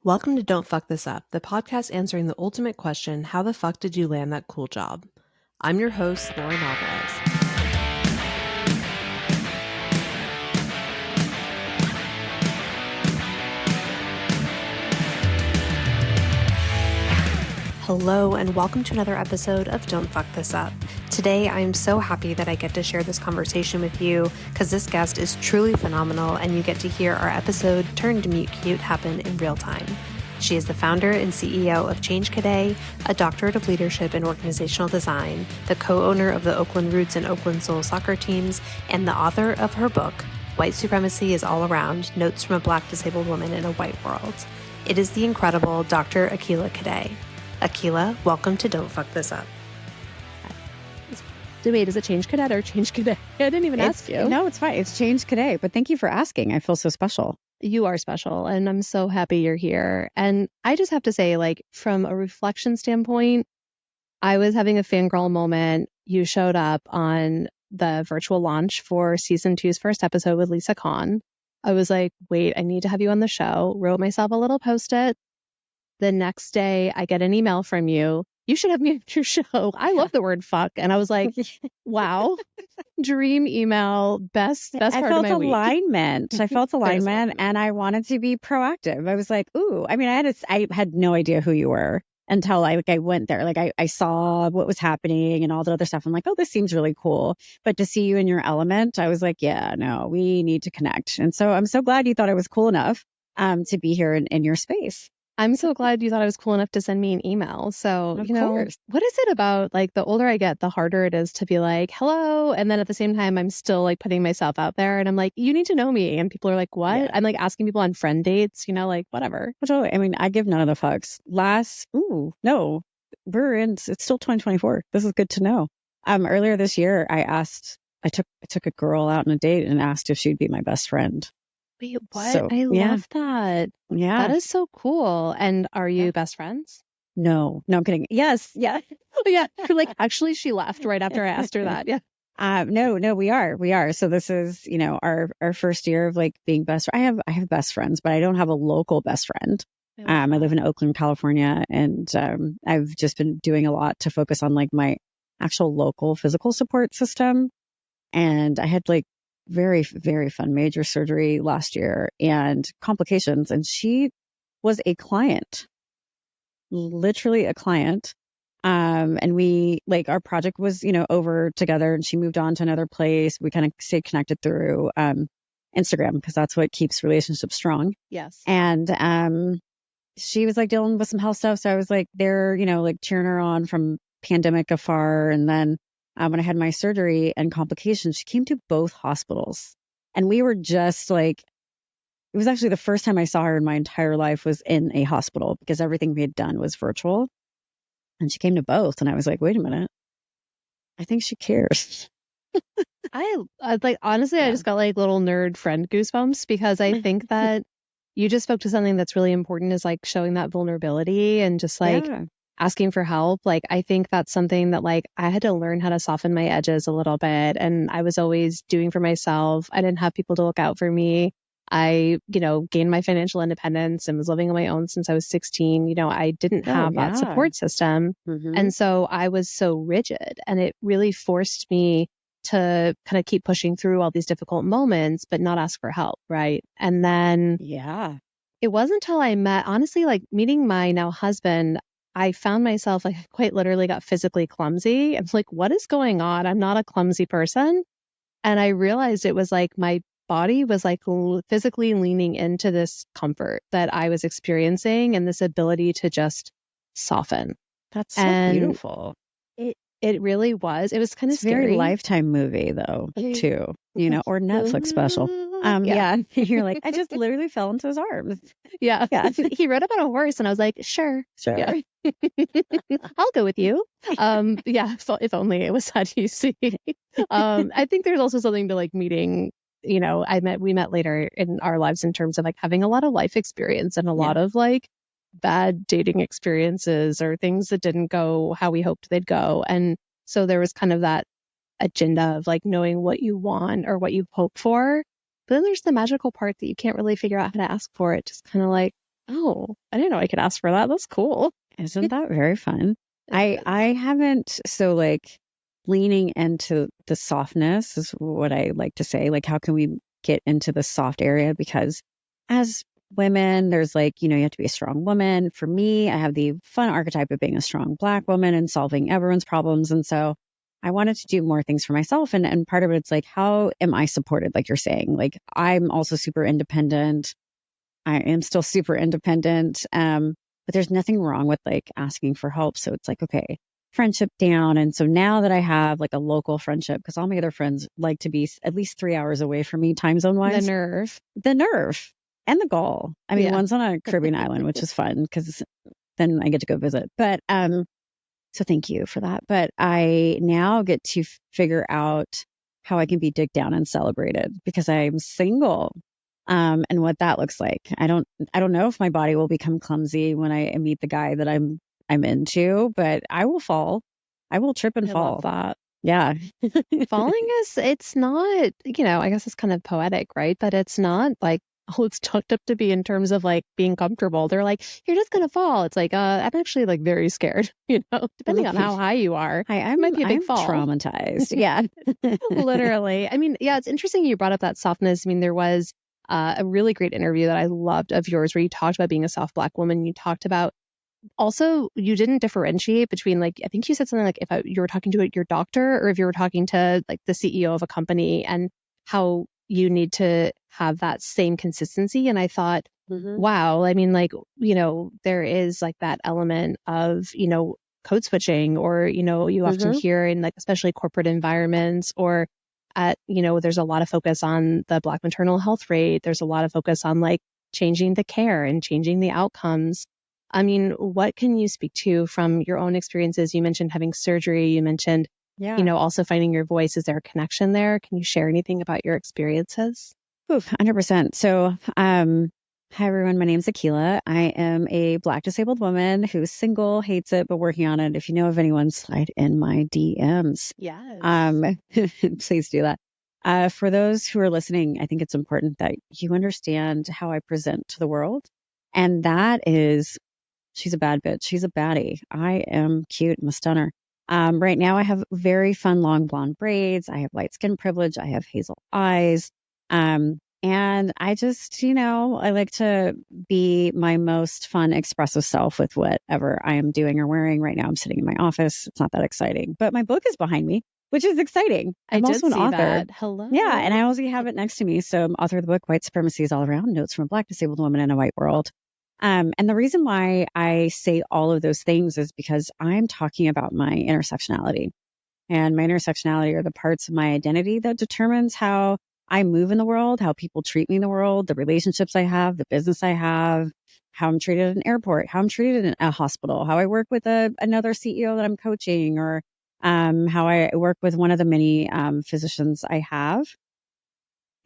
Welcome to Don't Fuck This Up, the podcast answering the ultimate question, how the fuck did you land that cool job? I'm your host, Lauren Alvarez. Hello, and welcome to another episode of Don't Fuck This Up. Today, I am so happy that I get to share this conversation with you because this guest is truly phenomenal and you get to hear our episode turned mute cute happen in real time. She is the founder and CEO of Change Cadet, a doctorate of leadership in organizational design, the co-owner of the Oakland Roots and Oakland Soul soccer teams, and the author of her book, White Supremacy is All Around, Notes from a Black Disabled Woman in a White World. It is the incredible Dr. Akilah Cadet. Akilah, welcome to Don't Fuck This Up. Wait, is it Change Cadet or Change Cadet? I didn't even ask you. No, it's fine. It's Change Cadet, but thank you for asking. I feel so special. You are special, and I'm so happy you're here. And I just have to say, from a reflection standpoint, I was having a fangirl moment. You showed up on the virtual launch for season 2's first episode with Lisa Khan. I was like, wait, I need to have you on the show. Wrote myself a little post-it. The next day, I get an email from you. You should have me on your show. I love the word fuck. And I was like, wow, dream email, best part of my week. I felt alignment and I wanted to be proactive. I was like, ooh, I mean, I had no idea who you were until I went there. I saw what was happening and all the other stuff. I'm like, oh, this seems really cool. But to see you in your element, I was like, yeah, no, we need to connect. And so I'm so glad you thought I was cool enough to be here in your space. I'm so glad you thought I was cool enough to send me an email. So, of course. What is it about, the older I get, the harder it is to be like, hello. And then at the same time, I'm still putting myself out there and I'm like, you need to know me. And people are like, what? Yeah. I'm asking people on friend dates, whatever. Totally. I mean, I give none of the fucks. It's still 2024. This is good to know. Earlier this year, I took a girl out on a date and asked if she'd be my best friend. Wait, what? So, I love that. Yeah. That is so cool. And are you best friends? No, I'm kidding. Yes. Yeah. Yeah. You're actually, she left right after I asked her that. Yeah. No, we are. So this is, our first year of being best. I have best friends, but I don't have a local best friend. I live in Oakland, California, and I've just been doing a lot to focus on my actual local physical support system. And I had very, very fun major surgery last year and complications. And she was a client, literally a client. And we our project was, over together and she moved on to another place. We kind of stayed connected through Instagram because that's what keeps relationships strong. Yes. And she was dealing with some health stuff. So I was there, cheering her on from pandemic afar. And then when I had my surgery and complications, she came to both hospitals. And we were just it was actually the first time I saw her in my entire life was in a hospital because everything we had done was virtual. And she came to both. And I was like, wait a minute. I think she cares. I honestly, I just got little nerd friend goosebumps because I think that you just spoke to something that's really important is showing that vulnerability and just asking for help. I think that's something that I had to learn how to soften my edges a little bit. And I was always doing for myself. I didn't have people to look out for me. I, gained my financial independence and was living on my own since I was 16. I didn't have that support system. Mm-hmm. And so I was so rigid and it really forced me to kind of keep pushing through all these difficult moments, but not ask for help. Right. And then it wasn't until I met, honestly, meeting my now husband, I found myself I quite literally got physically clumsy. I'm what is going on? I'm not a clumsy person. And I realized it was my body was physically leaning into this comfort that I was experiencing and this ability to just soften. That's so beautiful. It really was. It was kind of scary. Very Lifetime movie though, too, or Netflix special. Yeah. You're I just literally fell into his arms. Yeah. He rode up on a horse and I was like, sure. Yeah. I'll go with you. If only it was at UC. I think there's also something to meeting, we met later in our lives in terms of having a lot of life experience and a lot of bad dating experiences or things that didn't go how we hoped they'd go. And so there was kind of that agenda of knowing what you want or what you hope for. But then there's the magical part that you can't really figure out how to ask for it. Just kind of Oh, I didn't know I could ask for that. That's cool. Isn't that very fun? I haven't, so like leaning into the softness is what I like to say. Like, how can we get into the soft area? Because as women, there's like, you have to be a strong woman. For me, I have the fun archetype of being a strong Black woman and solving everyone's problems. And so I wanted to do more things for myself. And part of it's like, how am I supported? Like you're saying, like, I'm also super independent. I am still super independent. But there's nothing wrong with like asking for help. So it's like, okay, friendship down. And so now that I have like a local friendship, because all my other friends like to be at least 3 hours away from me, time zone wise. The nerve and the gall. I mean, one's on a Caribbean island, which is fun because then I get to go visit. But so thank you for that. But I now get to figure out how I can be digged down and celebrated because I'm single. And what that looks like. I don't know if my body will become clumsy when I meet the guy that I'm into, but I will fall. I will trip and fall. Love that. Yeah. Falling it's not, I guess it's kind of poetic, right? But it's not like, oh, it's tucked up to be in terms of like being comfortable. They're like, you're just going to fall. It's like, I'm actually like very scared, depending on how high you are. It might be a big fall. Traumatized. Yeah. Literally. I mean, yeah, it's interesting you brought up that softness. I mean, there was a really great interview that I loved of yours where you talked about being a soft Black woman. You talked about also, you didn't differentiate between like, I think you said something like if you were talking to your doctor or if you were talking to like the CEO of a company and how you need to have that same consistency. And I thought, wow, I mean, like, there is like that element of, code switching or, you often hear in like, especially corporate environments or there's a lot of focus on the Black maternal health rate. There's a lot of focus on like changing the care and changing the outcomes. I mean, what can you speak to from your own experiences? You mentioned having surgery. You mentioned, also finding your voice. Is there a connection there? Can you share anything about your experiences? 100%. So, hi everyone. My name's Akilah. I am a Black disabled woman who's single, hates it, but working on it. If you know of anyone, slide in my DMs. Yes. Please do that. For those who are listening, I think it's important that you understand how I present to the world. And that is, she's a bad bitch. She's a baddie. I am cute. I'm a stunner. Right now I have very fun long blonde braids. I have light skin privilege. I have hazel eyes. And I just, I like to be my most fun, expressive self with whatever I am doing or wearing. Right now I'm sitting in my office. It's not that exciting, but my book is behind me, which is exciting. I'm also an author. That. Hello. Yeah. And I also have it next to me. So I'm author of the book, White Supremacy is All Around, Notes from a Black Disabled Woman in a White World. And the reason why I say all of those things is because I'm talking about my intersectionality. And my intersectionality are the parts of my identity that determines how I move in the world, how people treat me in the world, the relationships I have, the business I have, how I'm treated at an airport, how I'm treated in a hospital, how I work with another CEO that I'm coaching, or how I work with one of the many physicians I have.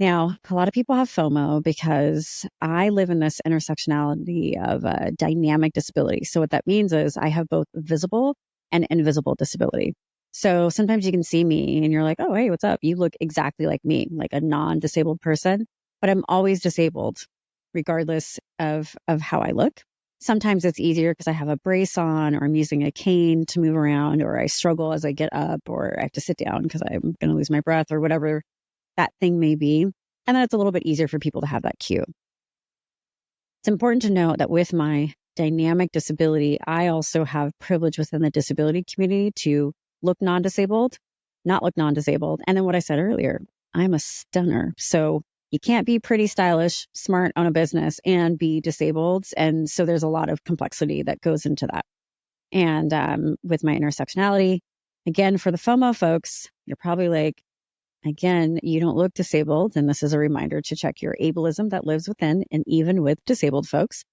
Now, a lot of people have FOMO because I live in this intersectionality of dynamic disability. So what that means is I have both visible and invisible disability. So sometimes you can see me and you're like, oh, hey, what's up? You look exactly like me, like a non-disabled person, but I'm always disabled regardless of how I look. Sometimes it's easier because I have a brace on or I'm using a cane to move around, or I struggle as I get up, or I have to sit down because I'm going to lose my breath or whatever that thing may be. And then it's a little bit easier for people to have that cue. It's important to note that with my dynamic disability, I also have privilege within the disability community to look non-disabled, not look non-disabled. And then what I said earlier, I'm a stunner. So you can't be pretty, stylish, smart, own a business, and be disabled. And so there's a lot of complexity that goes into that. And with my intersectionality, again, for the FOMO folks, you're probably like, again, you don't look disabled. And this is a reminder to check your ableism that lives within and even with disabled folks.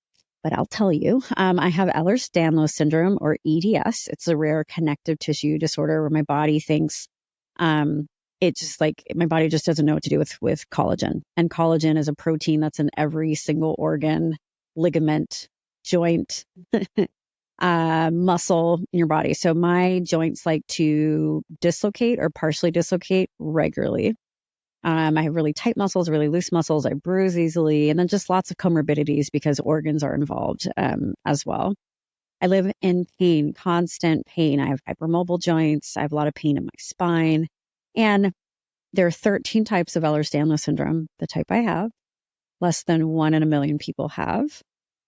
But I'll tell you, I have Ehlers-Danlos syndrome, or EDS. It's a rare connective tissue disorder where my body thinks it just like my body just doesn't know what to do with collagen. And collagen is a protein that's in every single organ, ligament, joint, muscle in your body. So my joints like to dislocate or partially dislocate regularly. I have really tight muscles, really loose muscles. I bruise easily, and then just lots of comorbidities because organs are involved as well. I live in pain, constant pain. I have hypermobile joints. I have a lot of pain in my spine. And there are 13 types of Ehlers-Danlos syndrome. The type I have, less than 1 in a million people have,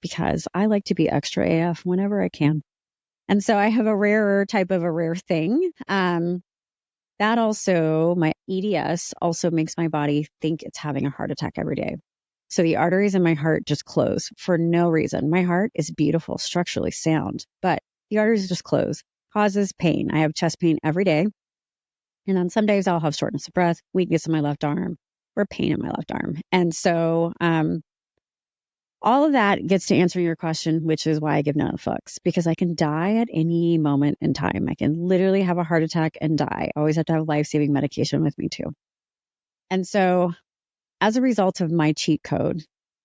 because I like to be extra AF whenever I can. And so I have a rarer type of a rare thing. That also, my EDS also makes my body think it's having a heart attack every day. So the arteries in my heart just close for no reason. My heart is beautiful, structurally sound, but the arteries just close, causes pain. I have chest pain every day. And on some days I'll have shortness of breath, weakness in my left arm, or pain in my left arm. And so all of that gets to answering your question, which is why I give none of the fucks, because I can die at any moment in time. I can literally have a heart attack and die. I always have to have life-saving medication with me too. And so as a result of my cheat code,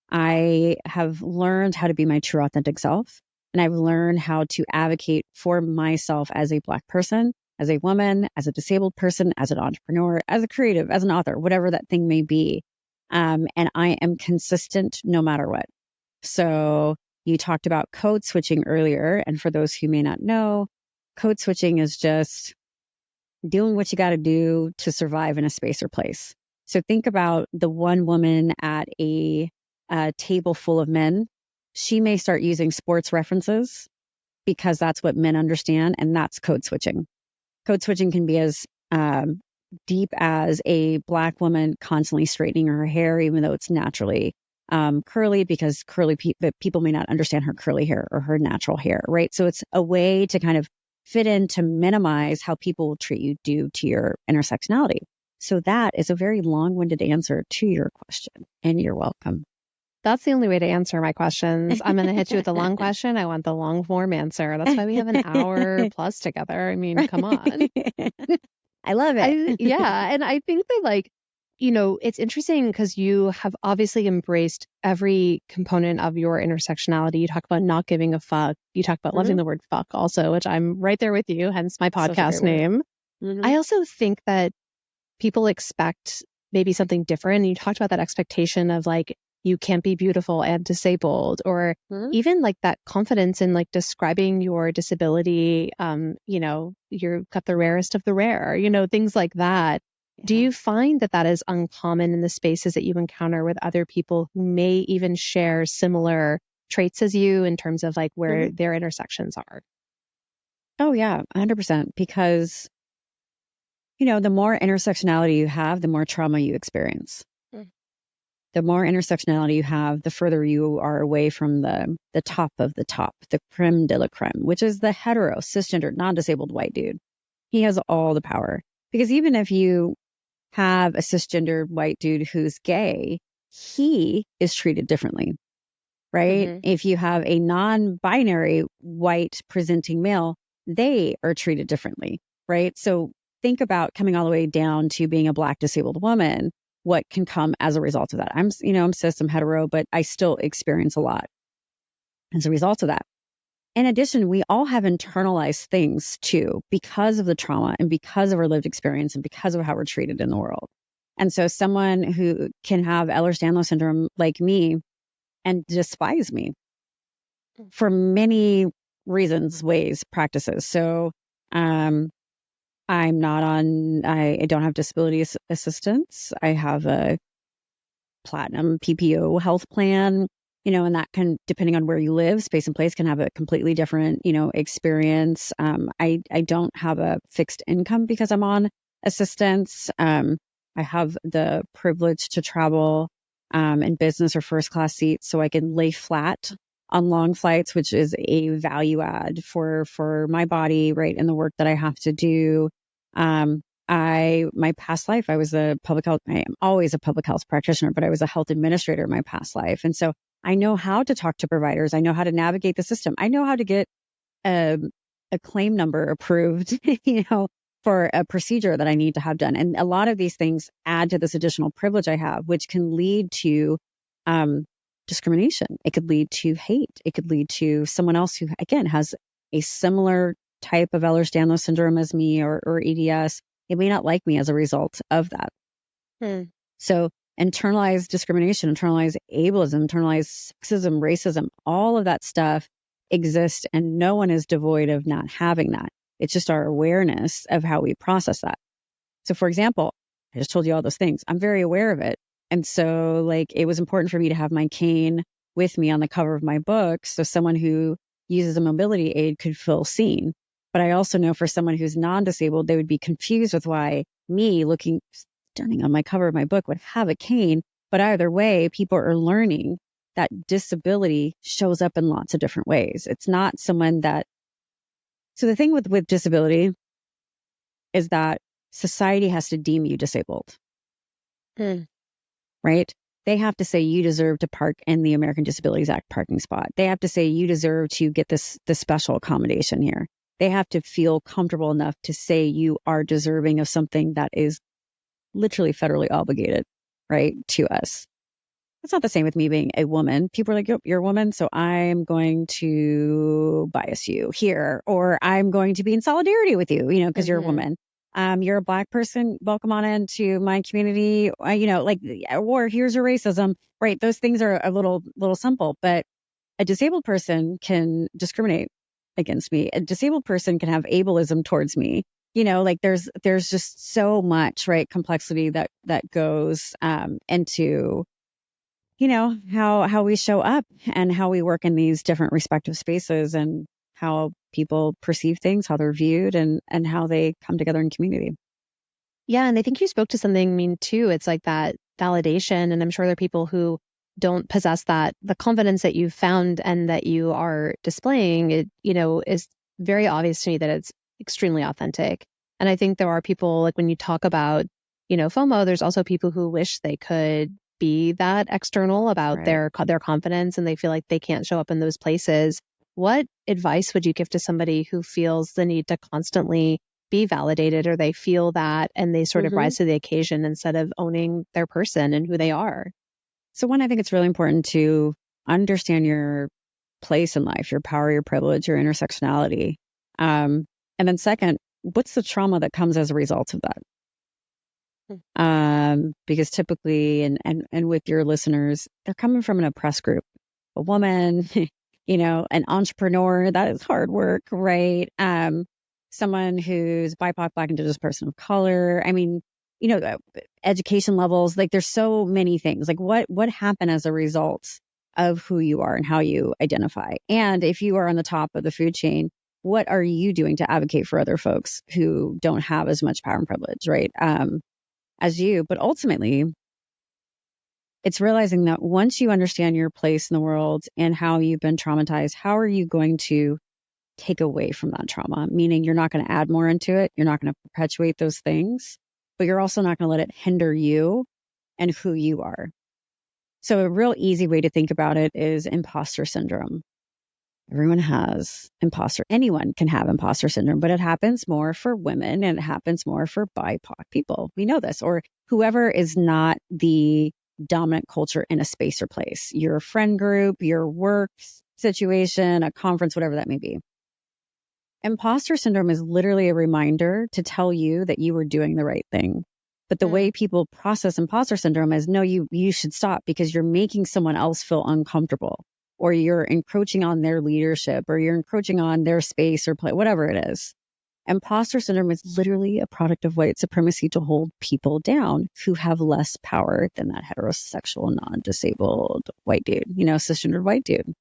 I have learned how to be my true authentic self. And I've learned how to advocate for myself as a Black person, as a woman, as a disabled person, as an entrepreneur, as a creative, as an author, whatever that thing may be. And I am consistent no matter what. So you talked about code switching earlier. And for those who may not know, code switching is just doing what you got to do to survive in a space or place. So think about the one woman at a table full of men. She may start using sports references because that's what men understand, and that's code switching. Code switching can be as deep as a Black woman constantly straightening her hair, even though it's naturally curly, because people may not understand her curly hair or her natural hair, right? So it's a way to kind of fit in to minimize how people will treat you due to your intersectionality. So that is a very long-winded answer to your question, and you're welcome. That's the only way to answer my questions. I'm going to hit you with a long question. I want the long form answer. That's why we have an hour plus together. I mean, come on. I love it. Yeah. And I think that it's interesting because you have obviously embraced every component of your intersectionality. You talk about not giving a fuck. You talk about loving the word fuck also, which I'm right there with you, hence my podcast name. I also think that people expect maybe something different. And you talked about that expectation of you can't be beautiful and disabled, or even that confidence in describing your disability. You've got the rarest of the rare, things like that. Yeah. Do you find that is uncommon in the spaces that you encounter with other people who may even share similar traits as you in terms of where their intersections are? Oh yeah, 100%. Because the more intersectionality you have, the more trauma you experience. The more intersectionality you have, the further you are away from the top of the top, the creme de la creme, which is the hetero, cisgender, non-disabled white dude. He has all the power. Because even if you have a cisgender white dude who's gay, he is treated differently, right? If you have a non-binary white presenting male, they are treated differently, right? So think about coming all the way down to being a Black disabled woman. What can come as a result of that? I'm cis, I'm hetero, but I still experience a lot as a result of that. In addition, we all have internalized things too, because of the trauma and because of our lived experience and because of how we're treated in the world. And so someone who can have Ehlers-Danlos syndrome like me and despise me for many reasons, ways, practices. So, I don't have disability assistance. I have a platinum PPO health plan, and that can, depending on where you live, space and place can have a completely different, experience. I don't have a fixed income because I'm on assistance. I have the privilege to travel in business or first class seats, so I can lay flat on long flights, which is a value add for my body, right, and the work that I have to do. My past life, I am always a public health practitioner, but I was a health administrator in my past life. And so I know how to talk to providers. I know how to navigate the system. I know how to get a claim number approved, for a procedure that I need to have done. And a lot of these things add to this additional privilege I have, which can lead to, discrimination. It could lead to hate. It could lead to someone else who, again, has a similar type of Ehlers-Danlos syndrome as me or EDS. They may not like me as a result of that. So internalized discrimination, internalized ableism, internalized sexism, racism, all of that stuff exists, and no one is devoid of not having that. It's just our awareness of how we process that. So for example, I just told you all those things. I'm very aware of it. And so like it was important for me to have my cane with me on the cover of my book so someone who uses a mobility aid could feel seen. But I also know for someone who's non-disabled, they would be confused with why me looking stunning on my cover of my book would have a cane. But either way, people are learning that disability shows up in lots of different ways. It's not someone that, so the thing with disability is that society has to deem you disabled, right? They have to say you deserve to park in the American Disabilities Act parking spot. They have to say you deserve to get this special accommodation here. They have to feel comfortable enough to say you are deserving of something that is literally federally obligated, right, to us. It's not the same with me being a woman. People are like, yep, you're a woman, so I'm going to bias you here, or I'm going to be in solidarity with you, you know, because you're a woman. You're a Black person, welcome on into my community, you know, like, or here's your racism, right? Those things are a little simple, but a disabled person can discriminate against me. A disabled person can have ableism towards me. You know, like there's just so much, right, complexity that goes into, you know, how we show up and how we work in these different respective spaces and how people perceive things, how they're viewed, and how they come together in community. Yeah, and I think you spoke to something, I mean, too. It's like that validation, and I'm sure there are people who don't possess that, the confidence that you've found and that you are displaying, it, you know, is very obvious to me that it's extremely authentic. And I think there are people, like when you talk about, you know, FOMO, there's also people who wish they could be that external about their confidence, and they feel like they can't show up in those places. What advice would you give to somebody who feels the need to constantly be validated, or they feel that and they sort of rise to the occasion instead of owning their person and who they are? So one, I think it's really important to understand your place in life, your power, your privilege, your intersectionality. And then second, what's the trauma that comes as a result of that? Because typically, and with your listeners, they're coming from an oppressed group, a woman, you know, an entrepreneur, that is hard work, right? Someone who's BIPOC, Black, Indigenous person of color. I mean, you know, education levels, like there's so many things. Like what happened as a result of who you are and how you identify? And if you are on the top of the food chain, what are you doing to advocate for other folks who don't have as much power and privilege, right? As you, but ultimately, it's realizing that once you understand your place in the world and how you've been traumatized, how are you going to take away from that trauma? Meaning you're not going to add more into it. You're not going to perpetuate those things, but you're also not going to let it hinder you and who you are. So a real easy way to think about it is imposter syndrome. Everyone has imposter. Anyone can have imposter syndrome, but it happens more for women and it happens more for BIPOC people. We know this, or whoever is not the dominant culture in a space or place, your friend group, your work situation, a conference, whatever that may be. Imposter syndrome is literally a reminder to tell you that you were doing the right thing. But the way people process imposter syndrome is, no, you should stop because you're making someone else feel uncomfortable, or you're encroaching on their leadership, or you're encroaching on their space or play, whatever it is. Imposter syndrome is literally a product of white supremacy to hold people down who have less power than that heterosexual, non-disabled white dude, you know, cisgendered white dude.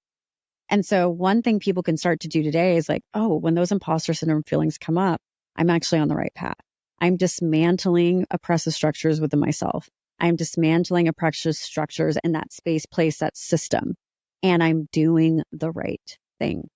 And so one thing people can start to do today is like, oh, when those imposter syndrome feelings come up, I'm actually on the right path. I'm dismantling oppressive structures within myself. I'm dismantling oppressive structures in that space, place, that system. And I'm doing the right thing.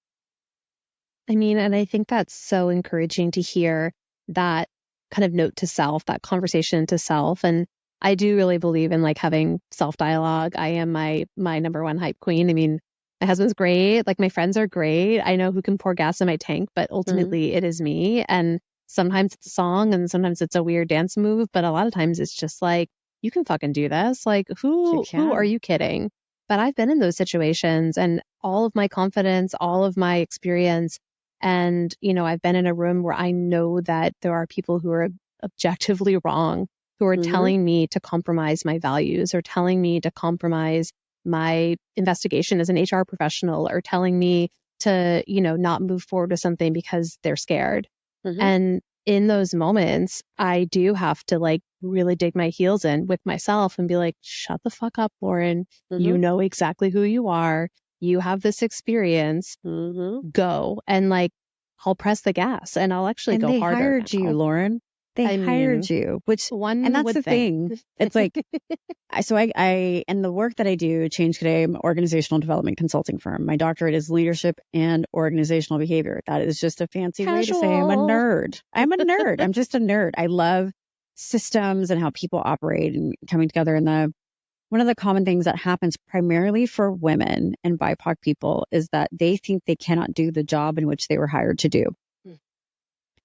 I mean, and I think that's so encouraging to hear, that kind of note to self, that conversation to self. And I do really believe in like having self-dialogue. I am my number one hype queen. I mean, my husband's great. Like my friends are great. I know who can pour gas in my tank, but ultimately it is me. And sometimes it's a song and sometimes it's a weird dance move. But a lot of times it's just like, you can fucking do this. Like who are you kidding? But I've been in those situations, and all of my confidence, all of my experience, and, you know, I've been in a room where I know that there are people who are objectively wrong, who are telling me to compromise my values, or telling me to compromise my investigation as an HR professional, or telling me to, not move forward with something because they're scared. And in those moments, I do have to like really dig my heels in with myself and be like, shut the fuck up, Lauren. You know exactly who you are. You have this experience. Go. And like, I'll press the gas and I'll actually go harder. They hired you, Lauren. They hired you, and that's the thing. It's like, and the work that I do, Change Cadet, I'm an organizational development consulting firm. My doctorate is leadership and organizational behavior. That is just a fancy way to say I'm a nerd. I'm a nerd. I'm just a nerd. I love systems and how people operate and coming together. And one of the common things that happens primarily for women and BIPOC people is that they think they cannot do the job in which they were hired to do.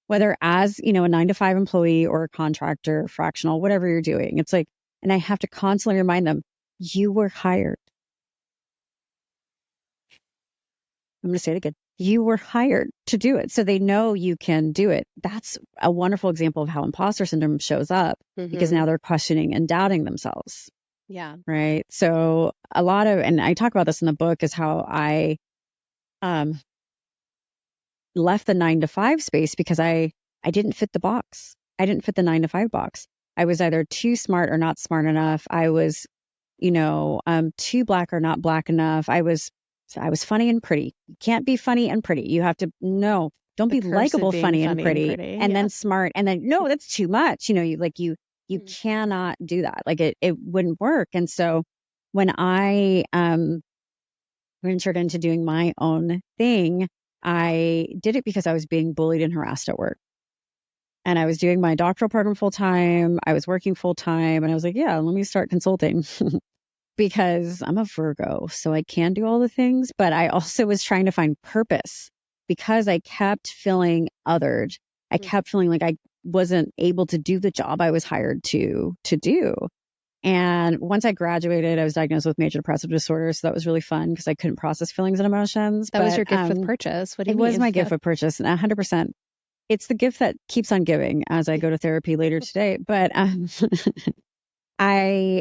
Whether as, a 9-to-5 employee or a contractor, fractional, whatever you're doing. It's like, and I have to constantly remind them, you were hired. I'm going to say it again. You were hired to do it. So they know you can do it. That's a wonderful example of how imposter syndrome shows up, because now they're questioning and doubting themselves. Yeah. Right. So a lot of, and I talk about this in the book, is how I left the 9-to-5 space because I didn't fit the box. I didn't fit the 9-to-5 box. I was either too smart or not smart enough. I was, too black or not black enough. I was funny and pretty. You can't be funny and pretty. You have to, no, don't be likable, funny and pretty, and then smart. And then, no, that's too much. You cannot do that. Like it wouldn't work. And so when I ventured into doing my own thing, I did it because I was being bullied and harassed at work. And I was doing my doctoral program full time. I was working full time. And I was like, yeah, let me start consulting because I'm a Virgo. So I can do all the things. But I also was trying to find purpose because I kept feeling othered. I kept feeling like I wasn't able to do the job I was hired to do. And once I graduated, I was diagnosed with major depressive disorder. So that was really fun because I couldn't process feelings and emotions. That was your gift with purchase. What do you mean? It was my gift with purchase, 100%. It's the gift that keeps on giving as I go to therapy later today. But I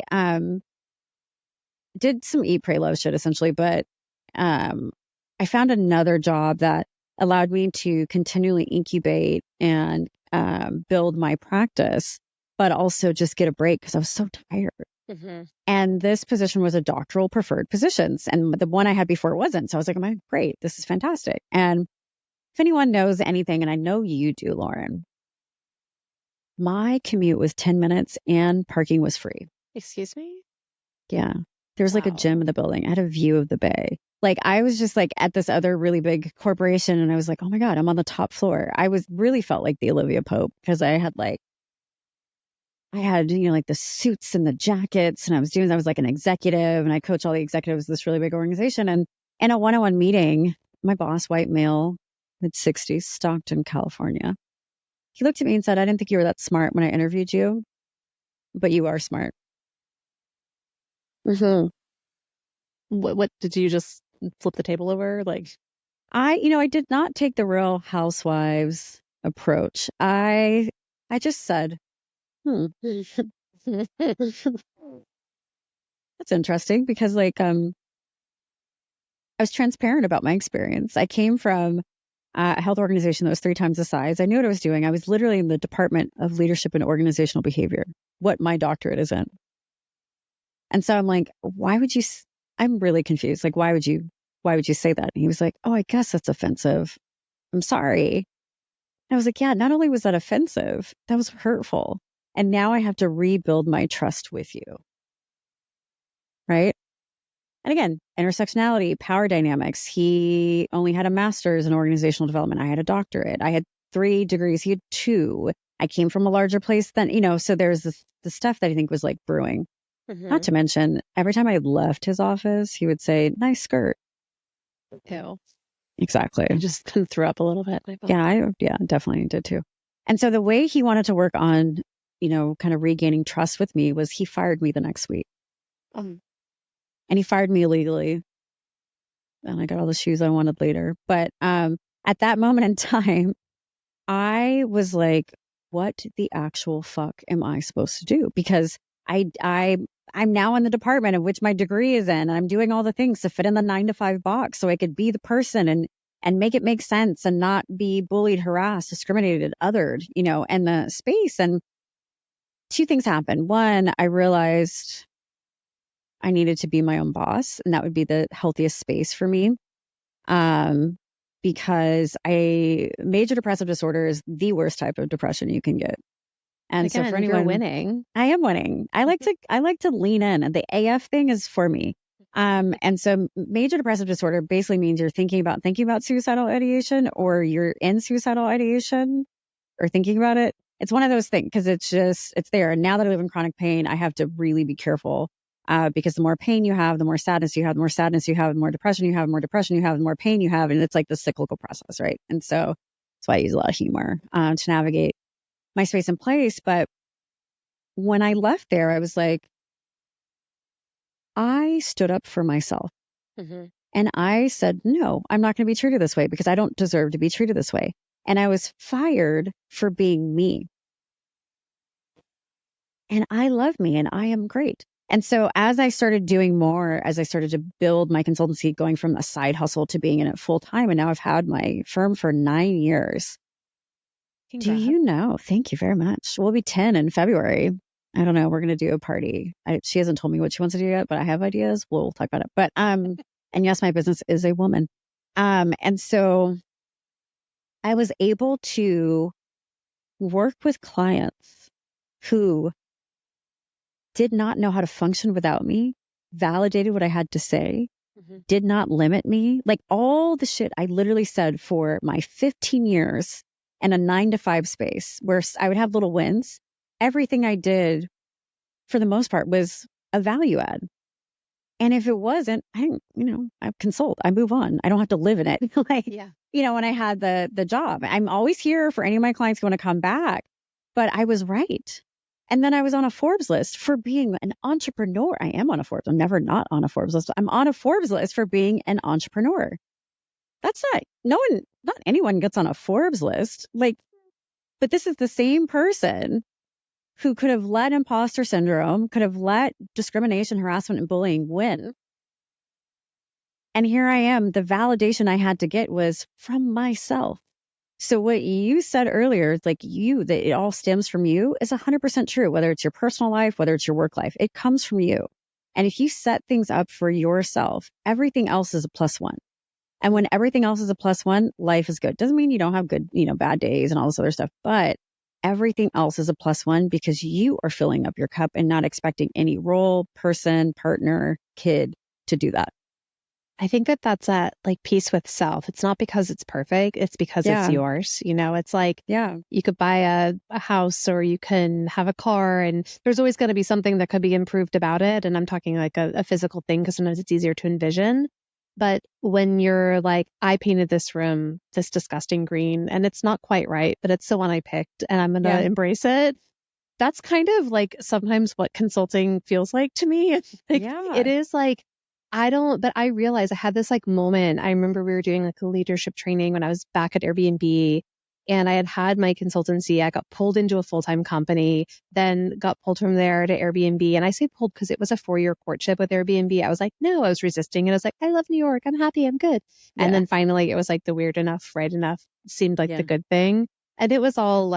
did some eat, pray, love shit essentially. But I found another job that allowed me to continually incubate and build my practice, but also just get a break because I was so tired. And this position was a doctoral preferred position. And the one I had before wasn't. So I was like, oh, great. This is fantastic. And if anyone knows anything, and I know you do, Lauren, my commute was 10 minutes and parking was free. Excuse me? Yeah. There was like a gym in the building. I had a view of the bay. Like I was just like at this other really big corporation and I was like, oh my God, I'm on the top floor. I really felt like the Olivia Pope because I had like the suits and the jackets and I was like an executive and I coach all the executives of this really big organization. And in a one-on-one meeting, my boss, white male, mid-60s, Stockton, California. He looked at me and said, I didn't think you were that smart when I interviewed you, but you are smart. What did you just flip the table over? Like, I did not take the Real Housewives approach. I just said, that's interesting because like, I was transparent about my experience. I came from a health organization that was 3 times the size. I knew what I was doing. I was literally in the Department of Leadership and Organizational Behavior, what my doctorate is in. And so I'm like, I'm really confused. Like, why would you say that? And he was like, oh, I guess that's offensive. I'm sorry. And I was like, yeah, not only was that offensive, that was hurtful. And now I have to rebuild my trust with you. Right? And again, intersectionality, power dynamics. He only had a master's in organizational development. I had a doctorate. I had 3 degrees. He had 2. I came from a larger place than, so there's the stuff that I think was like brewing. Not to mention, every time I left his office, he would say, nice skirt. Ew. Exactly. I just kind of threw up a little bit. Yeah, definitely did too. And so the way he wanted to work on, kind of regaining trust with me was he fired me the next week. And he fired me illegally. And I got all the shoes I wanted later. But at that moment in time, I was like, what the actual fuck am I supposed to do? Because I'm now in the department of which my degree is in, and I'm doing all the things to fit in the 9 to 5 box so I could be the person and make it make sense and not be bullied, harassed, discriminated, othered, in the space. And two things happened. One, I realized I needed to be my own boss, and that would be the healthiest space for me. Because major depressive disorder is the worst type of depression you can get. And again, so for anyone, you're winning. I am winning. I like to lean in, and the AF thing is for me. And so major depressive disorder basically means you're thinking about suicidal ideation, or you're in suicidal ideation or thinking about it. It's one of those things, because it's there. And now that I live in chronic pain, I have to really be careful. Because the more pain you have, the more sadness you have, the more sadness you have, the more depression you have, the more depression you have, the more pain you have. And it's like the cyclical process, right? And so that's why I use a lot of humor to navigate my space and place. But when I left there, I was like, I stood up for myself. Mm-hmm. And I said, no, I'm not going to be treated this way, because I don't deserve to be treated this way. And I was fired for being me. And I love me, and I am great. And so as I started doing more, as I started to build my consultancy, going from a side hustle to being in it full time, and now I've had my firm for 9 years. Congrats. Do you know? Thank you very much. We'll be 10 in February. I don't know. We're going to do a party. She hasn't told me what she wants to do yet, but I have ideas. We'll talk about it. But, and yes, my business is a woman. And so I was able to work with clients who did not know how to function without me, validated what I had to say, mm-hmm. did not limit me. Like all the shit I literally said for my 15 years in a 9 to 5 space, where I would have little wins. Everything I did, for the most part, was a value add. And if it wasn't, I consult, I move on. I don't have to live in it. When I had the job, I'm always here for any of my clients who want to come back, but I was right. And then I was on a Forbes list for being an entrepreneur. I am on a Forbes. I'm never not on a Forbes list. I'm on a Forbes list for being an entrepreneur. That's not anyone gets on a Forbes list. But this is the same person who could have let imposter syndrome, could have let discrimination, harassment, and bullying win. And here I am. The validation I had to get was from myself. So what you said earlier, that it all stems from you, is 100% true, whether it's your personal life, whether it's your work life. It comes from you. And if you set things up for yourself, everything else is a +1. And when everything else is a +1, life is good. Doesn't mean you don't have good, bad days and all this other stuff, but everything else is a +1 because you are filling up your cup and not expecting any role, person, partner, kid to do that. I think that's at peace with self. It's not because it's perfect. It's because it's yours. It's you could buy a house, or you can have a car, and there's always going to be something that could be improved about it. And I'm talking a physical thing, because sometimes it's easier to envision. But when you're I painted this room this disgusting green, and it's not quite right, but it's the one I picked, and I'm going to embrace it. That's kind of sometimes what consulting feels like to me. It is but I realized I had this moment. I remember we were doing a leadership training when I was back at Airbnb, and I had my consultancy. I got pulled into a full-time company, then got pulled from there to Airbnb. And I say pulled because it was a 4-year courtship with Airbnb. I was no, I was resisting. And I was I love New York. I'm happy. I'm good. Yeah. And then finally it was the weird enough, right enough seemed the good thing. And it was all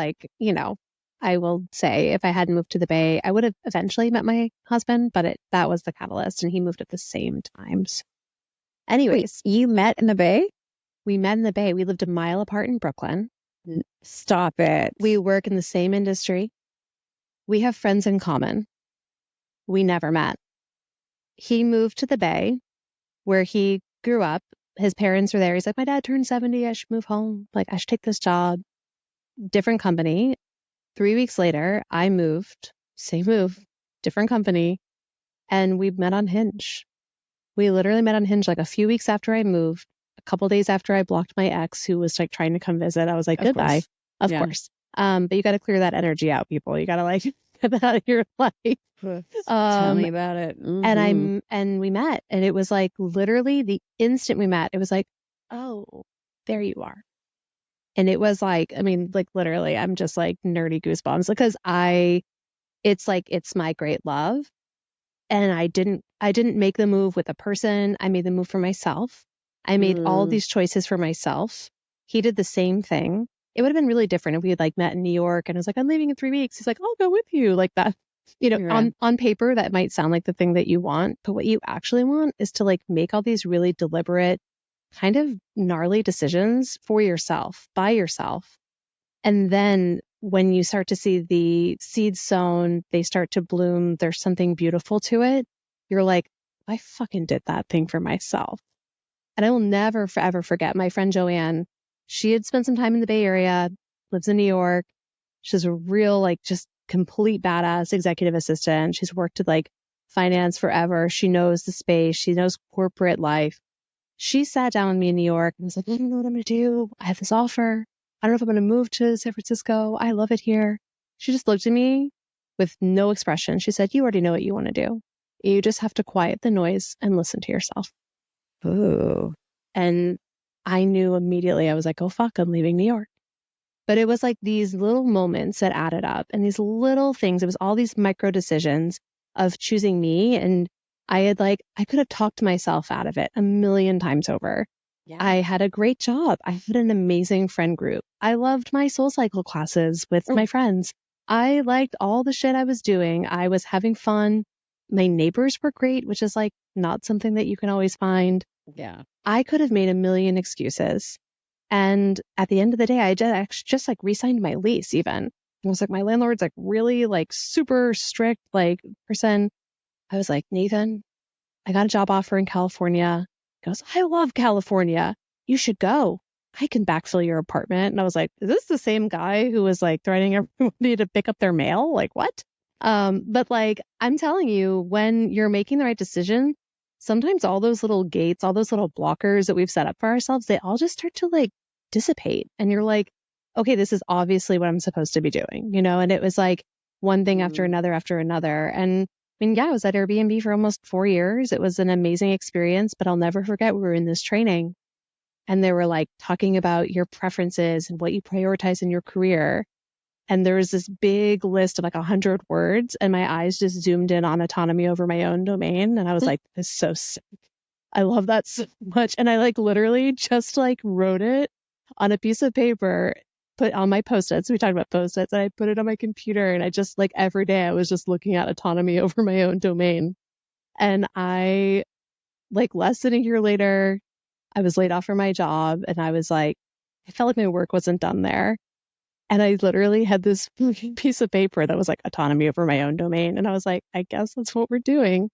I will say, if I hadn't moved to the Bay, I would have eventually met my husband, but that was the catalyst, and he moved at the same time. So anyways. Wait, you met in the Bay? We met in the Bay. We lived a mile apart in Brooklyn. Stop it. We work in the same industry. We have friends in common. We never met. He moved to the Bay, where he grew up. His parents were there. He's my dad turned 70. I should move home. I should take this job. Different company. 3 weeks later, I moved, same move, different company, and we met on Hinge. We literally met on Hinge a few weeks after I moved, a couple days after I blocked my ex who was trying to come visit. I was goodbye, of course. But you got to clear that energy out, people. You got to get that out of your life. Tell me about it. Mm-hmm. And we met, and it was literally the instant we met, it was oh, there you are. And it was like, I mean, like literally, I'm just like nerdy goosebumps because it's like, it's my great love. And I didn't make the move with a person. I made the move for myself. I made all these choices for myself. He did the same thing. It would have been really different if we had like met in New York and I was like, I'm leaving in 3 weeks. He's like, I'll go with you, like that. You know, on paper, that might sound like the thing that you want, but what you actually want is to like make all these really deliberate, kind of gnarly decisions for yourself, by yourself. And then when you start to see the seeds sown, they start to bloom, there's something beautiful to it. You're like, I fucking did that thing for myself. And I will never, forever forget my friend Joanne. She had spent some time in the Bay Area, lives in New York. She's a real, like, just complete badass executive assistant. She's worked with like finance forever. She knows the space. She knows corporate life. She sat down with me in New York and was like, I don't know what I'm going to do. I have this offer. I don't know if I'm going to move to San Francisco. I love it here. She just looked at me with no expression. She said, you already know what you want to do. You just have to quiet the noise and listen to yourself. Ooh. And I knew immediately. I was like, oh, fuck, I'm leaving New York. But it was like these little moments that added up and these little things. It was all these micro decisions of choosing me. And I could have talked myself out of it a million times over. Yeah. I had a great job. I had an amazing friend group. I loved my soul cycle classes with my friends. I liked all the shit I was doing. I was having fun. My neighbors were great, which is like not something that you can always find. Yeah. I could have made a million excuses. And at the end of the day, I just like re-signed my lease even. I was like, my landlord's like really like super strict like person. I was like, Nathan, I got a job offer in California. He goes, I love California. You should go. I can backfill your apartment. And I was like, is this the same guy who was like threatening everybody to pick up their mail? Like what? But like, I'm telling you, when you're making the right decision, sometimes all those little gates, all those little blockers that we've set up for ourselves, they all just start to like dissipate. And you're like, okay, this is obviously what I'm supposed to be doing, you know? And it was like one thing after another after another. And I mean, yeah, I was at Airbnb for almost 4 years. It was an amazing experience, but I'll never forget we were in this training and they were like talking about your preferences and what you prioritize in your career. And there was this big list of like 100 words and my eyes just zoomed in on autonomy over my own domain. And I was like, this is so sick. I love that so much. And I like literally just like wrote it on a piece of paper, put on my Post-its. We talked about Post-its and I put it on my computer and I just like every day I was just looking at autonomy over my own domain. And I like less than a year later, I was laid off from my job and I was like, I felt like my work wasn't done there. And I literally had this piece of paper that was like autonomy over my own domain. And I was like, I guess that's what we're doing.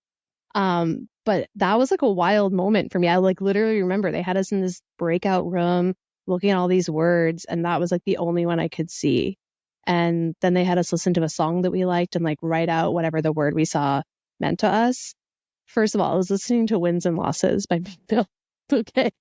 But that was like a wild moment for me. I like literally remember they had us in this breakout room looking at all these words. And that was like the only one I could see. And then they had us listen to a song that we liked and like write out whatever the word we saw meant to us. First of all, I was listening to Wins and Losses by Bill. Okay.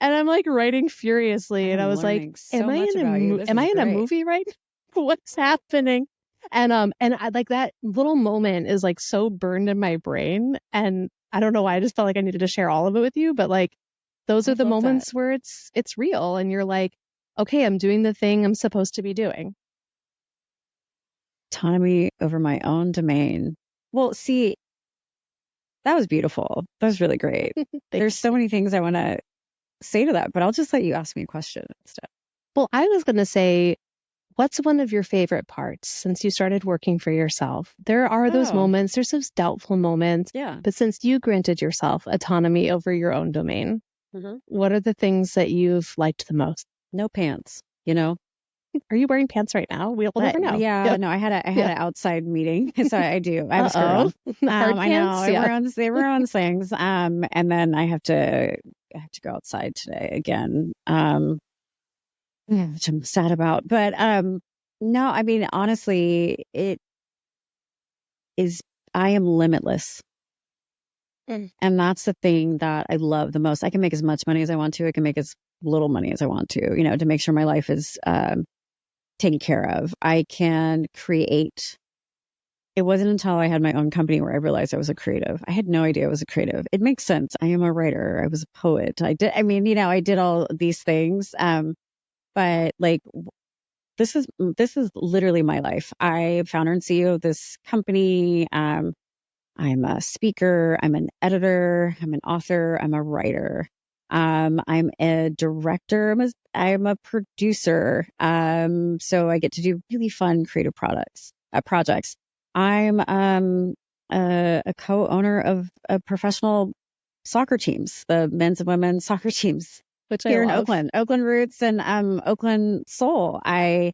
And I'm like writing furiously. And I was like, am I in a movie right now? What's happening? And I like that little moment is like so burned in my brain. And I don't know why I just felt like I needed to share all of it with you. But like, those are the moments where it's real. And you're like, okay, I'm doing the thing I'm supposed to be doing. Autonomy over my own domain. Well, see, that was beautiful. That was really great. There's so many things I want to say to that, but I'll just let you ask me a question instead. Well, I was going to say, what's one of your favorite parts since you started working for yourself? There are those moments, there's those doubtful moments. Yeah. But since you granted yourself autonomy over your own domain, what are the things that you've liked the most? No pants, you know? Are you wearing pants right now? We'll never know. Yeah, no, I had an outside meeting, so I do. I have a skirt on. I know. Everyone's things. And then I have to go outside today again. Which I'm sad about. But no, I mean honestly, it is. I am limitless. And that's the thing that I love the most. I can make as much money as I want to. I can make as little money as I want to, you know, to make sure my life is taken care of. I can create. It wasn't until I had my own company where I realized I was a creative. I had no idea I was a creative. It makes sense. I am a writer. I was a poet. I did all these things. but like, this is literally my life. I founder and CEO of this company. I'm a speaker. I'm an editor. I'm an author. I'm a writer. I'm a director. I'm a producer. So I get to do really fun creative projects. I'm a co-owner of professional soccer teams, the men's and women's soccer teams, which here I in Oakland Roots and Oakland Soul. I'm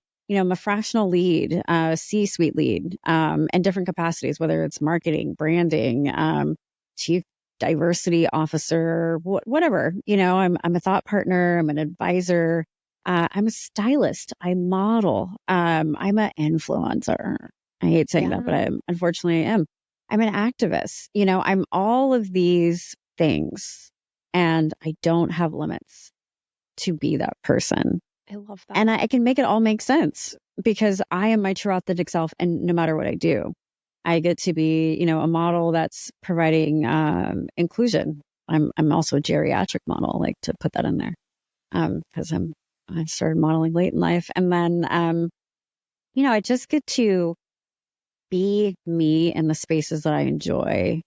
a fractional lead, C-suite lead, in different capacities, whether it's marketing, branding, chief diversity officer, whatever. I'm a thought partner. I'm an advisor. I'm a stylist. I model. I'm an influencer. I hate saying that, but unfortunately I am. I'm an activist. I'm all of these things, and I don't have limits to be that person. I love that. And I can make it all make sense because I am my true authentic self. And no matter what I do, I get to be, a model that's providing inclusion. I'm also a geriatric model, like to put that in there, because I started modeling late in life. And then, I just get to be me in the spaces that I enjoy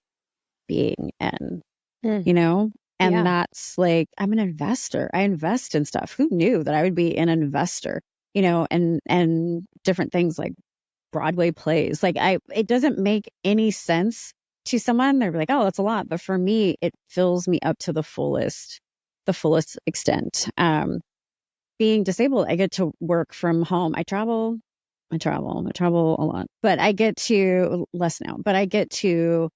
being in, And that's like, I'm an investor. I invest in stuff. Who knew that I would be an investor, and different things like Broadway plays. Like it doesn't make any sense to someone. They're like, oh, that's a lot. But for me, it fills me up to the fullest extent. Being disabled, I get to work from home. I travel a lot, but I get to less now, but I get to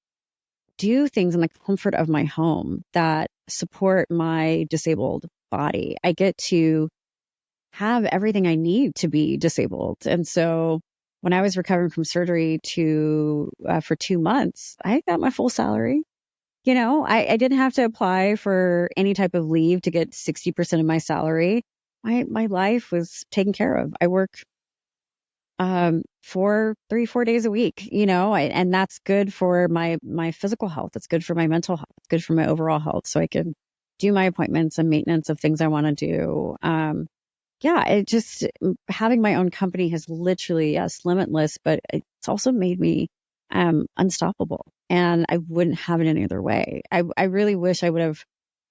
do things in the comfort of my home that support my disabled body. I get to have everything I need to be disabled. And so when I was recovering from surgery for 2 months, I got my full salary. I didn't have to apply for any type of leave to get 60% of my salary. My life was taken care of. I work 4 days a week, and that's good for my physical health. It's good for my mental health. It's good for my overall health. So I can do my appointments and maintenance of things I want to do. It just, having my own company has literally, yes, limitless, but it's also made me, unstoppable, and I wouldn't have it any other way. I really wish I would have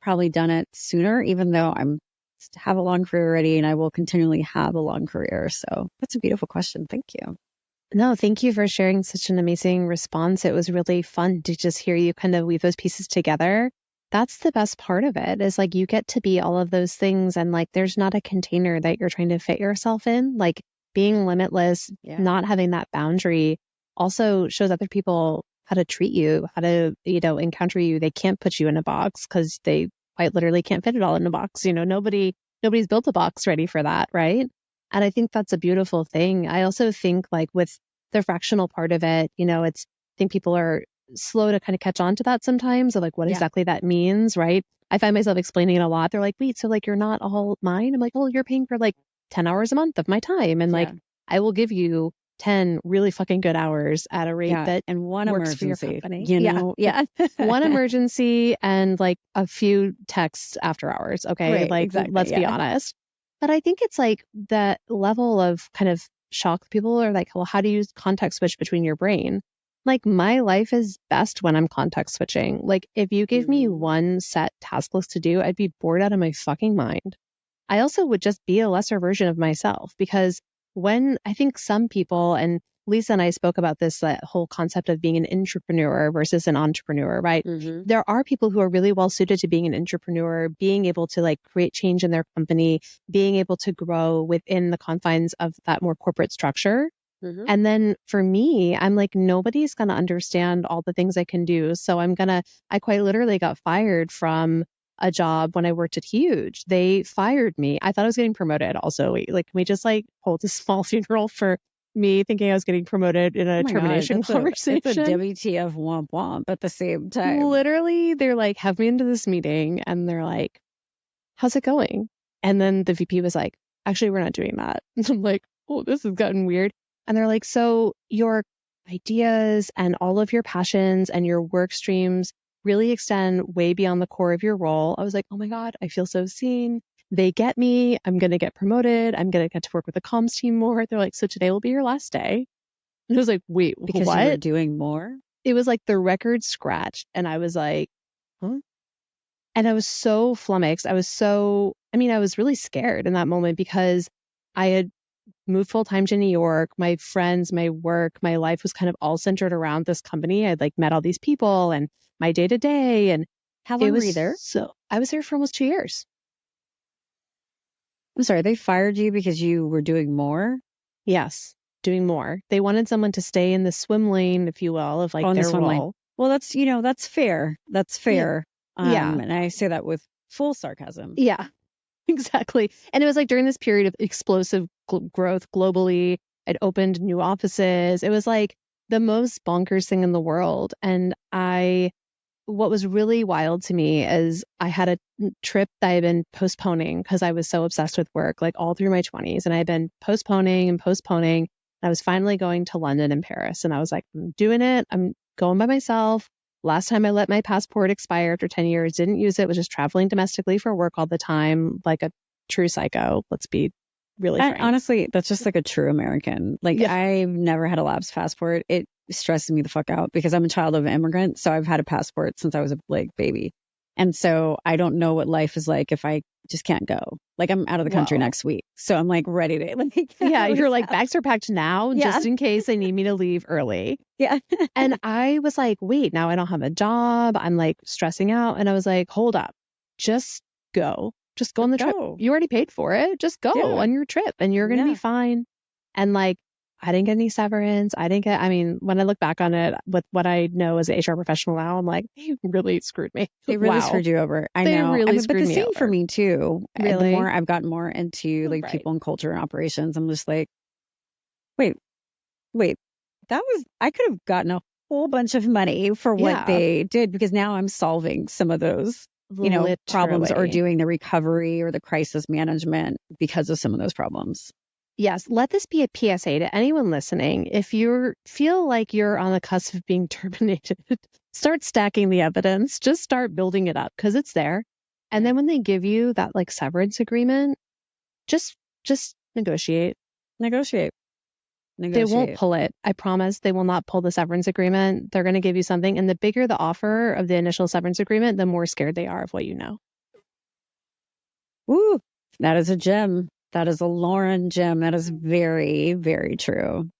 probably done it sooner, even though have a long career already, and I will continually have a long career. So that's a beautiful question. Thank you. No, thank you for sharing such an amazing response. It was really fun to just hear you kind of weave those pieces together. That's the best part of it, is like you get to be all of those things, and like there's not a container that you're trying to fit yourself in. Like being limitless, not having that boundary also shows other people how to treat you, how to, encounter you. They can't put you in a box because they quite literally can't fit it all in a box. Nobody's built a box ready for that, right? And I think that's a beautiful thing. I also think like with the fractional part of it, I think people are slow to kind of catch on to that sometimes, of like what exactly that means, right? I find myself explaining it a lot. They're like, wait, so like you're not all mine? I'm like, well, you're paying for like 10 hours a month of my time. And like, I will give you 10 really fucking good hours at a rate that and one works emergency, for your company. One emergency and like a few texts after hours. Okay. Right, like, exactly, let's be honest. But I think it's like that level of kind of shock. People are like, well, how do you context switch between your brain? Like my life is best when I'm context switching. Like if you gave me one set task list to do, I'd be bored out of my fucking mind. I also would just be a lesser version of myself, because when I think some people, and Lisa and I spoke about this, that whole concept of being an entrepreneur versus an entrepreneur, right? There are people who are really well suited to being an entrepreneur, being able to like create change in their company, being able to grow within the confines of that more corporate structure. And then for me, I'm like, nobody's going to understand all the things I can do. So I quite literally got fired from a job when I worked at Huge. They fired me. I thought I was getting promoted. Also, can we just like hold a small funeral for me thinking I was getting promoted in a termination conversation? It's a WTF womp womp at the same time. Literally, they're like, have me into this meeting, and they're like, how's it going? And then the VP was like, actually, we're not doing that. And I'm like, oh, this has gotten weird. And they're like, so your ideas and all of your passions and your work streams really extend way beyond the core of your role. I was like, oh my God, I feel so seen. they get me. I'm going to get promoted. I'm going to get to work with the comms team more. They're like, so today will be your last day. And I was like, wait, because what? you were doing more? It was like the record scratched. And I was like, huh? And I was so flummoxed. I was really scared in that moment because I had moved full time to New York. My friends, my work, my life was kind of all centered around this company. I'd like met all these people and my day to day. And how long were you there? So I was there for almost 2 years. I'm sorry, they fired you because you were doing more? Yes, doing more. They wanted someone to stay in the swim lane, if you will, of like their role. Lane. Well, that's fair. That's fair. Yeah. And I say that with full sarcasm. Yeah, exactly. And it was like during this period of explosive growth globally, I'd opened new offices. It was like the most bonkers thing in the world. And what was really wild to me is I had a trip that I had been postponing because I was so obsessed with work, like all through my 20s. And I had been postponing and postponing. I was finally going to London and Paris. And I was like, I'm doing it. I'm going by myself. Last time I let my passport expire after 10 years, didn't use it, was just traveling domestically for work all the time, like a true psycho. Let's be really frank. Honestly, that's just like a true American. Like, yeah. I've never had a lapsed passport. It stresses me the fuck out because I'm a child of an immigrant. So I've had a passport since I was a baby. And so I don't know what life is like if I just can't go. Like, I'm out of the country next week. So I'm like ready to yeah, you're like, bags are packed now just in case they need me to leave early. Yeah. And I was like, wait, now I don't have a job. I'm like stressing out. And I was like, hold up, just go. Just go on the trip. You already paid for it. Just go on your trip and you're going to be fine. And like, I didn't get any severance. When I look back on it with what I know as an HR professional now, I'm like, they really screwed me. They really screwed you over. I know. They really screwed me over. But the same for me too. Really? The more I've gotten more into like people and culture and operations, I'm just like, wait, I could have gotten a whole bunch of money for what they did because now I'm solving some of those problems or doing the recovery or the crisis management because of some of those problems. Yes, let this be a PSA to anyone listening. If you feel like you're on the cusp of being terminated, start stacking the evidence. Just start building it up because it's there. And then when they give you that like severance agreement, just negotiate. Negotiate. They won't pull it. I promise they will not pull the severance agreement. They're going to give you something. And the bigger the offer of the initial severance agreement, the more scared they are of what you know. Woo, that is a gem. That is a Lauren gem. That is very, very true.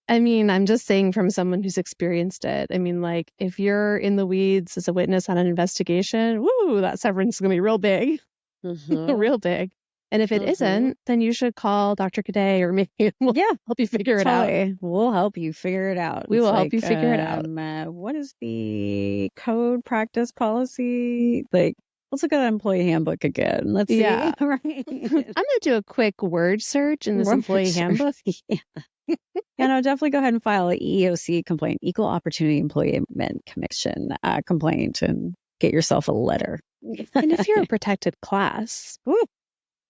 I mean, I'm just saying from someone who's experienced it. I mean, like, if you're in the weeds as a witness on an investigation, woo, that severance is going to be real big. Real big. And if it isn't, then you should call Dr. Cadet or me. We'll help you figure it out. We'll help you figure it out. We will help you figure it out. What is the code practice policy? Like, let's look at the employee handbook again. Let's see. Right. I'm going to do a quick word search in this employee handbook. And I'll definitely go ahead and file an EEOC complaint, Equal Opportunity Employment Commission complaint, and get yourself a letter. And if you're a protected class,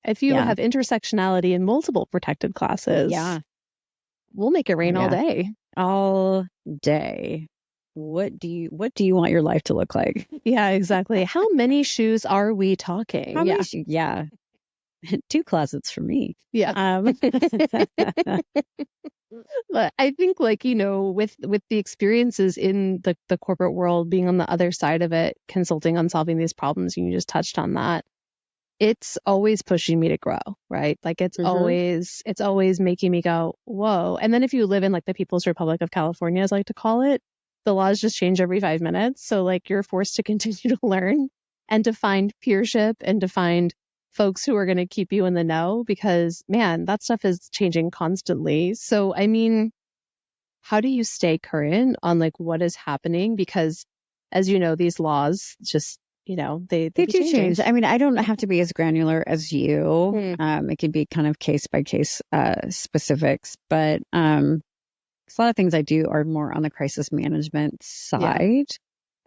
if you have intersectionality in multiple protected classes, we'll make it rain all day. All day. What do you want your life to look like? Yeah, exactly. How many shoes are we talking? How many shoes? Yeah. 2 closets for me. Yeah. But I think with the experiences in the corporate world, being on the other side of it, consulting on solving these problems, and you just touched on that, it's always pushing me to grow, right? Like it's always making me go, whoa. And then if you live in like the People's Republic of California, as I like to call it, the laws just change every 5 minutes. So like you're forced to continue to learn and to find peership and to find folks who are going to keep you in the know because, man, that stuff is changing constantly. So, I mean, how do you stay current on like what is happening? Because as you know, these laws just, they do change. I mean, I don't have to be as granular as you. It could be kind of case by case specifics, but a lot of things I do are more on the crisis management side.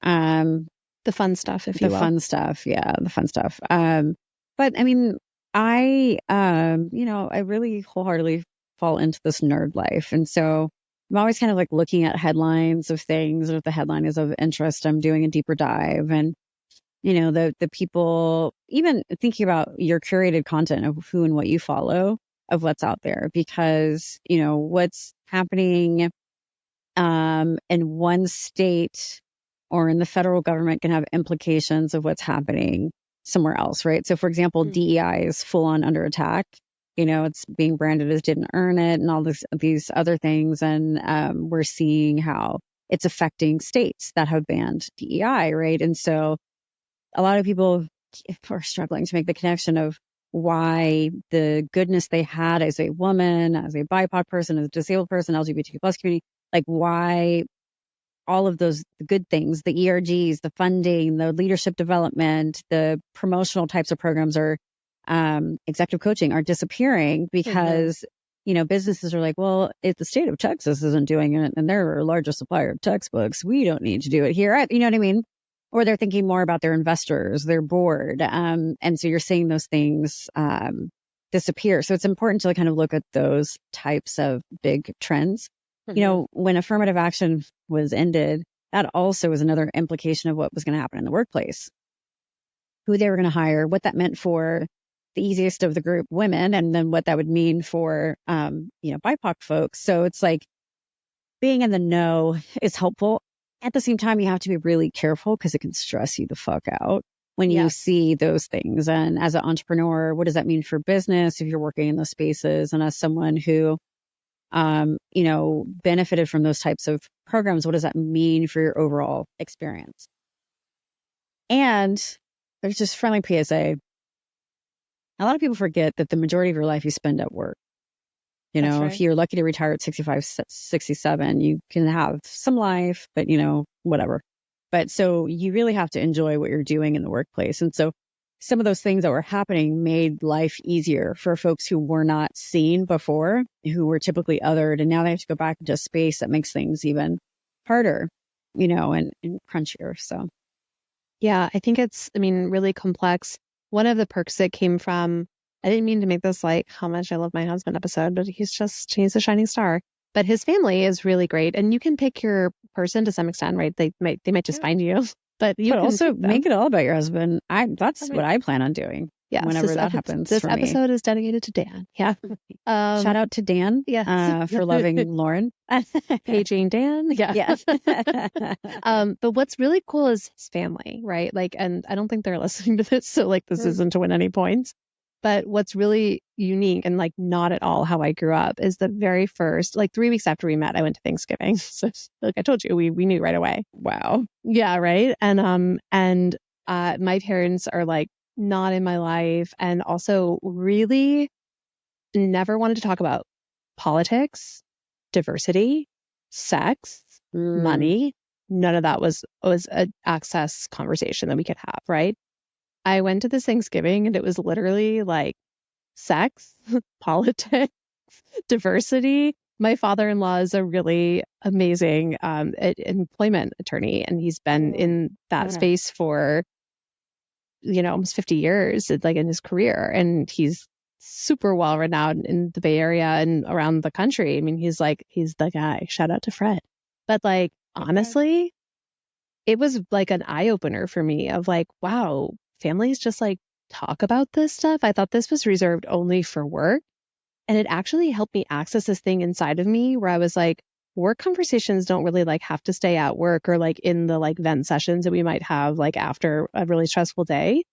The fun stuff, if you will. The fun stuff. Yeah, the fun stuff. But I mean, I really wholeheartedly fall into this nerd life. And so I'm always kind of like looking at headlines of things, or if the headline is of interest, I'm doing a deeper dive. And the people, even thinking about your curated content of who and what you follow, of what's out there, because, what's happening in one state or in the federal government can have implications of what's happening somewhere else, right? So, for example, DEI is full on under attack. It's being branded as didn't earn it and all these other things. And we're seeing how it's affecting states that have banned DEI, right? And so a lot of people are struggling to make the connection of why the goodness they had as a woman, as a BIPOC person, as a disabled person, LGBTQ plus community, like why all of those good things, the ERGs, the funding, the leadership development, the promotional types of programs are executive coaching are disappearing because, businesses are like, well, if the state of Texas isn't doing it and they're a largest supplier of textbooks, we don't need to do it here. You know what I mean? Or they're thinking more about their investors, their board. And so you're seeing those things disappear. So it's important to kind of look at those types of big trends. When affirmative action was ended, that also was another implication of what was going to happen in the workplace, who they were going to hire, what that meant for the easiest of the group, women, and then what that would mean for, BIPOC folks. So it's like being in the know is helpful. At the same time, you have to be really careful because it can stress you the fuck out when you see those things. And as an entrepreneur, what does that mean for business if you're working in those spaces? And as someone who, benefited from those types of programs, what does that mean for your overall experience? And there's just friendly PSA. A lot of people forget that the majority of your life you spend at work. If you're lucky to retire at 65, 67, you can have some life, but, whatever. But so you really have to enjoy what you're doing in the workplace. And so some of those things that were happening made life easier for folks who were not seen before, who were typically othered. And now they have to go back into a space that makes things even harder, and crunchier. So. Yeah, I think it's, really complex. One of the perks that came from, I didn't mean to make this like how much I love my husband episode, but he's a shining star. But his family is really great. And you can pick your person to some extent, right? They might just find you. But you can also make it all about your husband. That's what I plan on doing. Yeah, whenever that happens. This episode is dedicated to Dan. Yeah. Shout out to Dan. Yeah. For loving Lauren. Paging Dan. Yeah. Yes. But what's really cool is his family, right? Like, and I don't think they're listening to this, so like this isn't to win any points. But what's really unique and like not at all how I grew up is the very first, like 3 weeks after we met, I went to Thanksgiving. So like I told you, we knew right away. Wow. Yeah. Right. And my parents are like not in my life and also really never wanted to talk about politics, diversity, sex, money. None of that was an access conversation that we could have. Right. I went to this Thanksgiving and it was literally like sex, politics, diversity. My father-in-law is a really amazing employment attorney, and he's been in that space for, almost 50 years, like in his career. And he's super well renowned in the Bay Area and around the country. He's the guy. Shout out to Fred. But like, honestly, it was like an eye opener for me of like, wow, families just like talk about this stuff. I thought this was reserved only for work. And it actually helped me access this thing inside of me where I was like, work conversations don't really like have to stay at work or like in the like vent sessions that we might have like after a really stressful day.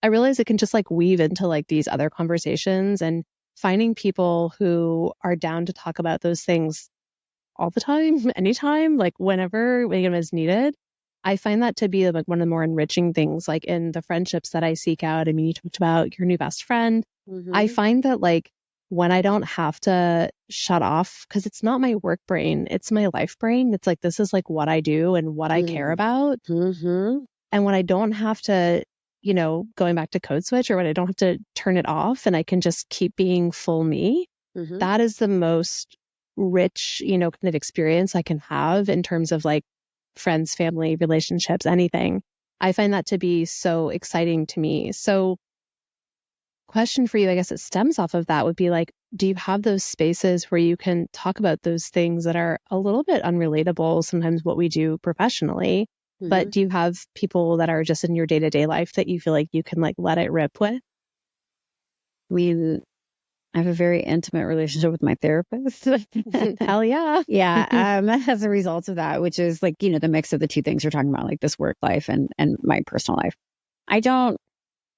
I realized it can just like weave into like these other conversations, and finding people who are down to talk about those things all the time, anytime, like whenever is needed. I find that to be like one of the more enriching things, like in the friendships that I seek out. You talked about your new best friend. I find that like when I don't have to shut off, because it's not my work brain, it's my life brain. It's like, this is like what I do and what I care about. And when I don't have to, going back to code switch, or when I don't have to turn it off and I can just keep being full me, that is the most rich, kind of experience I can have in terms of like friends, family, relationships, anything. I find that to be so exciting to me. So question for you, I guess it stems off of that, would be like, do you have those spaces where you can talk about those things that are a little bit unrelatable, sometimes what we do professionally, But do you have people that are just in your day-to-day life that you feel like you can like let it rip with? I have a very intimate relationship with my therapist. Hell yeah. Yeah. As a result of that, which is like, the mix of the two things we're talking about, like this work life and my personal life. I don't,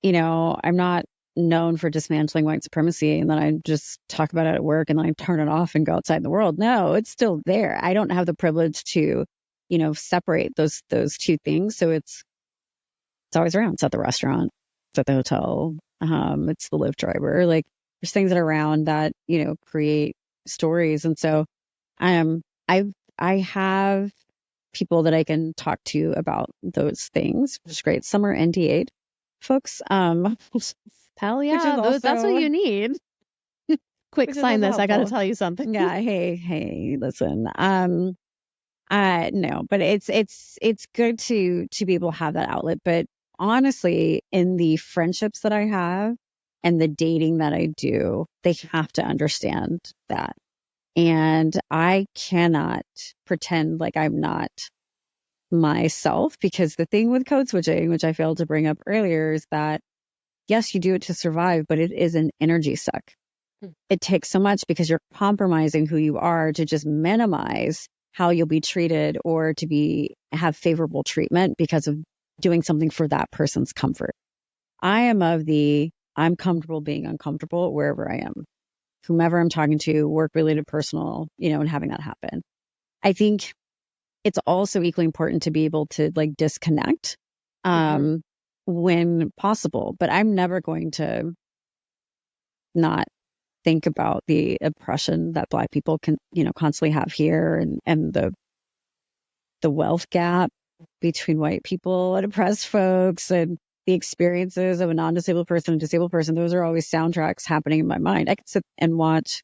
I'm not known for dismantling white supremacy and then I just talk about it at work and then I turn it off and go outside in the world. No, it's still there. I don't have the privilege to, separate those two things. So it's always around. It's at the restaurant, it's at the hotel, it's the Lyft driver. Like there's things that are around that, create stories. And so I have people that I can talk to about those things, which is great. Some are NDA'd folks. Hell yeah, that's what you need. Quick, sign this. I got to tell you something. Yeah. Hey, listen. No, but it's good to be able to have that outlet. But honestly, in the friendships that I have and the dating that I do, they have to understand that. And I cannot pretend like I'm not myself, because the thing with code switching, which I failed to bring up earlier, is that yes, you do it to survive, but it is an energy suck. It takes so much because you're compromising who you are to just minimize how you'll be treated or to have favorable treatment because of doing something for that person's comfort. I am I'm comfortable being uncomfortable wherever I am, whomever I'm talking to, work related, personal, and having that happen. I think it's also equally important to be able to like disconnect when possible, but I'm never going to not think about the oppression that Black people can, constantly have here and the wealth gap between white people and oppressed folks and the experiences of a non-disabled person and disabled person. Those are always soundtracks happening in my mind. I could sit and watch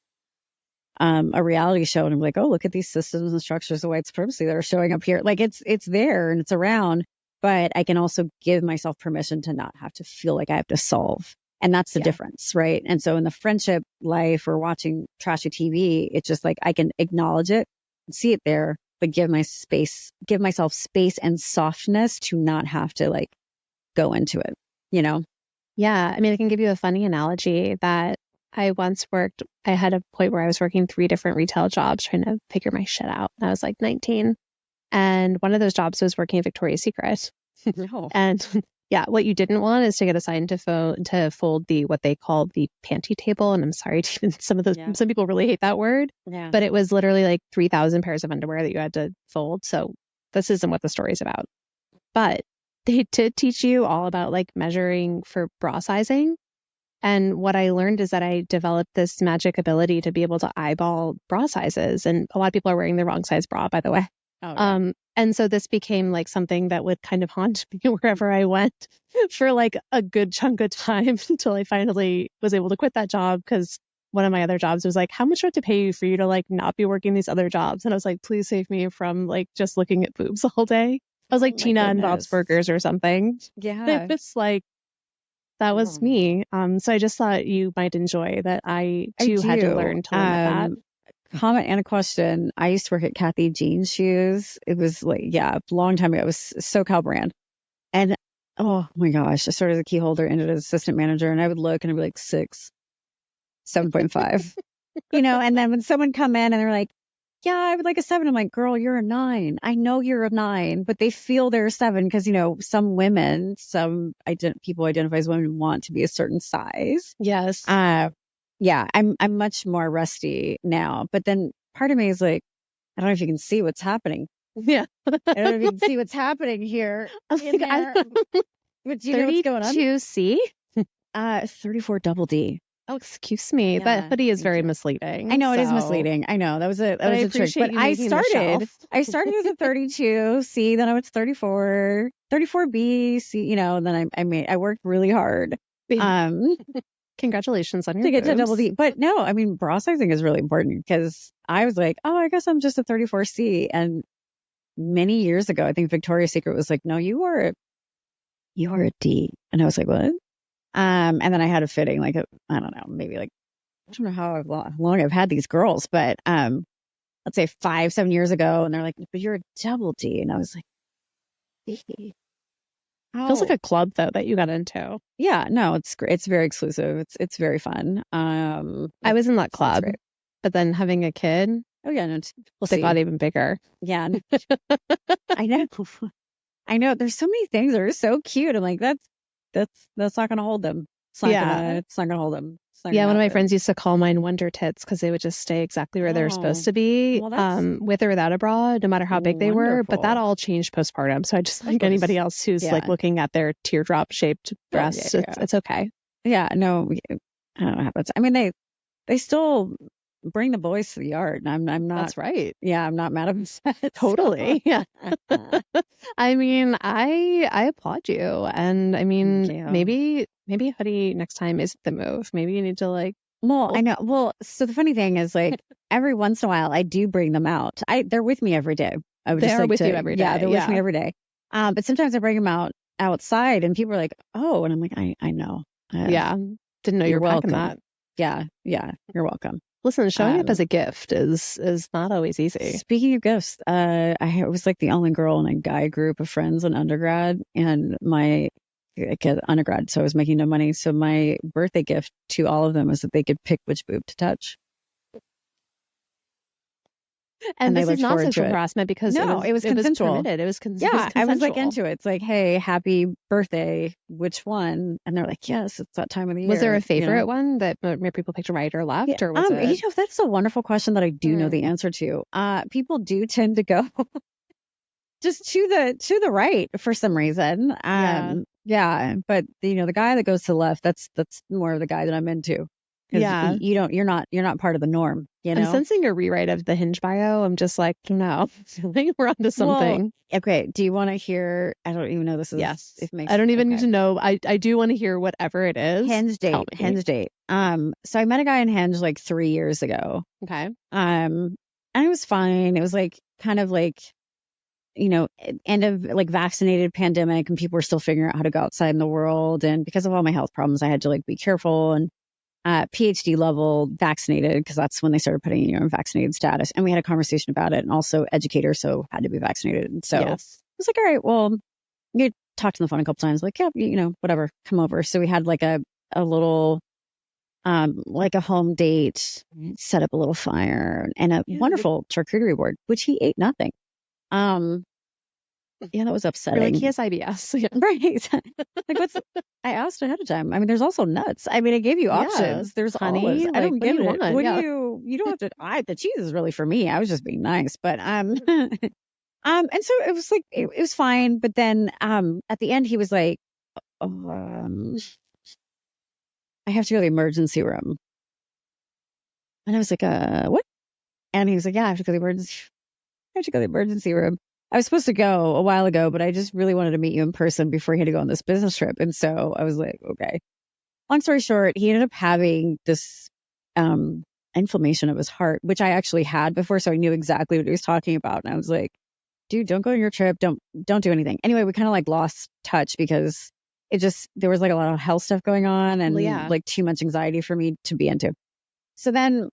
a reality show and I'm like, oh, look at these systems and structures of white supremacy that are showing up here. Like it's there and it's around, but I can also give myself permission to not have to feel like I have to solve. And that's the difference, right? And so in the friendship life or watching trashy TV, it's just like I can acknowledge it, see it there, but give myself space and softness to not have to like go into it, Yeah. I mean, I can give you a funny analogy that I had a point where I was working 3 different retail jobs trying to figure my shit out. I was like 19. And one of those jobs was working at Victoria's Secret. No. And yeah, what you didn't want is to get assigned to fold what they call the panty table. And I'm sorry, some people really hate that word, but it was literally like 3,000 pairs of underwear that you had to fold. So this isn't what the story's about, but they did teach you all about like measuring for bra sizing. And what I learned is that I developed this magic ability to be able to eyeball bra sizes. And a lot of people are wearing the wrong size bra, by the way. Oh, yeah. And so this became like something that would kind of haunt me wherever I went for like a good chunk of time until I finally was able to quit that job, because one of my other jobs was like, how much do I have to pay you for you to like not be working these other jobs? And I was like, please save me from like just looking at boobs all day. I was like Tina and Bob's Burgers or something. Yeah. It was like, that was me. So I just thought you might enjoy that. I too had to learn to limit that. Comment and a question. I used to work at Kathy Jean's Shoes. It was like, a long time ago. It was SoCal brand. And oh my gosh, I started as a key holder, ended as assistant manager, and I would look and I'd be like 6, 7.5, and then when someone come in and they're like, yeah, I would like a 7. I'm like, girl, you're a 9. I know you're a 9, but they feel they're a 7 because, some women, people identify as women want to be a certain size. Yes. Yeah, I'm much more rusty now, but then part of me is like, I don't know if you can see what's happening. Yeah. I don't know if you can see what's happening here. But do you know what's going on? 32C? 34 double D. Oh, excuse me. Yeah, that hoodie is very misleading. I know it is misleading. I know that was a trick. But I started as a 32C, then I was 34, 34B, C, then I worked really hard. Congratulations on your to get boobs. to double D. But no, I mean, bra sizing is really important because I was like, oh, I guess I'm just a 34C. And many years ago, I think Victoria's Secret was like, no, you are a D. And I was like, what? And then I had a fitting, like, I don't know, maybe like, I don't know how long I've had these girls, but let's say 5-7 years ago. And they're like, but you're a double D. And I was like, Feels like a club though that you got into. Yeah, no, it's great. It's very exclusive. It's very fun. I was in that club, but then having a kid. Oh yeah, no, they got even bigger. Yeah, I know. I know. There's so many things that are so cute. I'm like, that's not gonna hold them. It's not gonna hold them. Yeah, one of my friends used to call mine Wonder Tits because they would just stay exactly where they were supposed to be, with or without a bra, no matter how big they were. But that all changed postpartum. So I just think anybody else who's like looking at their teardrop shaped breasts, it's okay. Yeah, no, I don't know what happens. I mean, they still bring the boys to the yard. I'm not. That's right. Yeah, I'm not mad at them. Totally. Yeah. I mean, I applaud you, and I mean, maybe hoodie next time isn't the move. Maybe you need to like. Well, I know. Well, so the funny thing is, like, every once in a while, I do bring them out. They're with me every day. I would they're with you every day. Yeah, they're with me every day. But sometimes I bring them outside, and people are like, "Oh," and I'm like, "I know." Didn't know you're welcome. That. Yeah, you're welcome. Listen, showing up as a gift is not always easy. Speaking of gifts, I was like the only girl in a guy group of friends in undergrad, and my undergrad, so I was making no money. So my birthday gift to all of them was that they could pick which boob to touch. And this is not sexual harassment because it was consensual. It was permitted. It was consensual. Yeah, I was like into it. It's like, hey, happy birthday. Which one? And they're like, yes, it's that time of the year. Was there a favorite one that more people picked right or left, or was it? That's a wonderful question that I do know the answer to. People do tend to go just to the right for some reason. Yeah, but the guy that goes to the left, that's more of the guy that I'm into. Yeah, you're not part of the norm. I'm sensing a rewrite of the Hinge bio. I'm just like, no, we're onto something. Well, okay. Do you want to hear? I don't even know this is. Yes. I don't even need to know. I do want to hear whatever it is. Hinge date. So I met a guy in Hinge like 3 years ago. Okay. And it was fine. It was like kind of like, end of like vaccinated pandemic, and people were still figuring out how to go outside in the world. And because of all my health problems, I had to like be careful and. PhD level vaccinated, because that's when they started putting in vaccinated status. And we had a conversation about it, and also educator, so had to be vaccinated. And so I was like, all right, well, you talked on the phone a couple times, like, yeah, whatever, come over. So we had like a little, like a home date, set up a little fire and a wonderful charcuterie board, which he ate nothing. Yeah, that was upsetting. You're like, he has IBS. Yeah. Right. Like, I asked ahead of time. I mean, there's also nuts. I mean, I gave you options. There's honey. Olives. I don't get it. What do you don't have to, the cheese is really for me. I was just being nice, but, and so it was like, it was fine. But then, at the end, he was like, I have to go to the emergency room. And I was like, what? And he was like, yeah, I have to go to the emergency room. I was supposed to go a while ago, but I just really wanted to meet you in person before he had to go on this business trip. And so I was like, okay. Long story short, he ended up having this inflammation of his heart, which I actually had before. So I knew exactly what he was talking about. And I was like, dude, don't go on your trip. Don't do anything. Anyway, we kind of like lost touch because there was like a lot of health stuff going on and like too much anxiety for me to be into. So then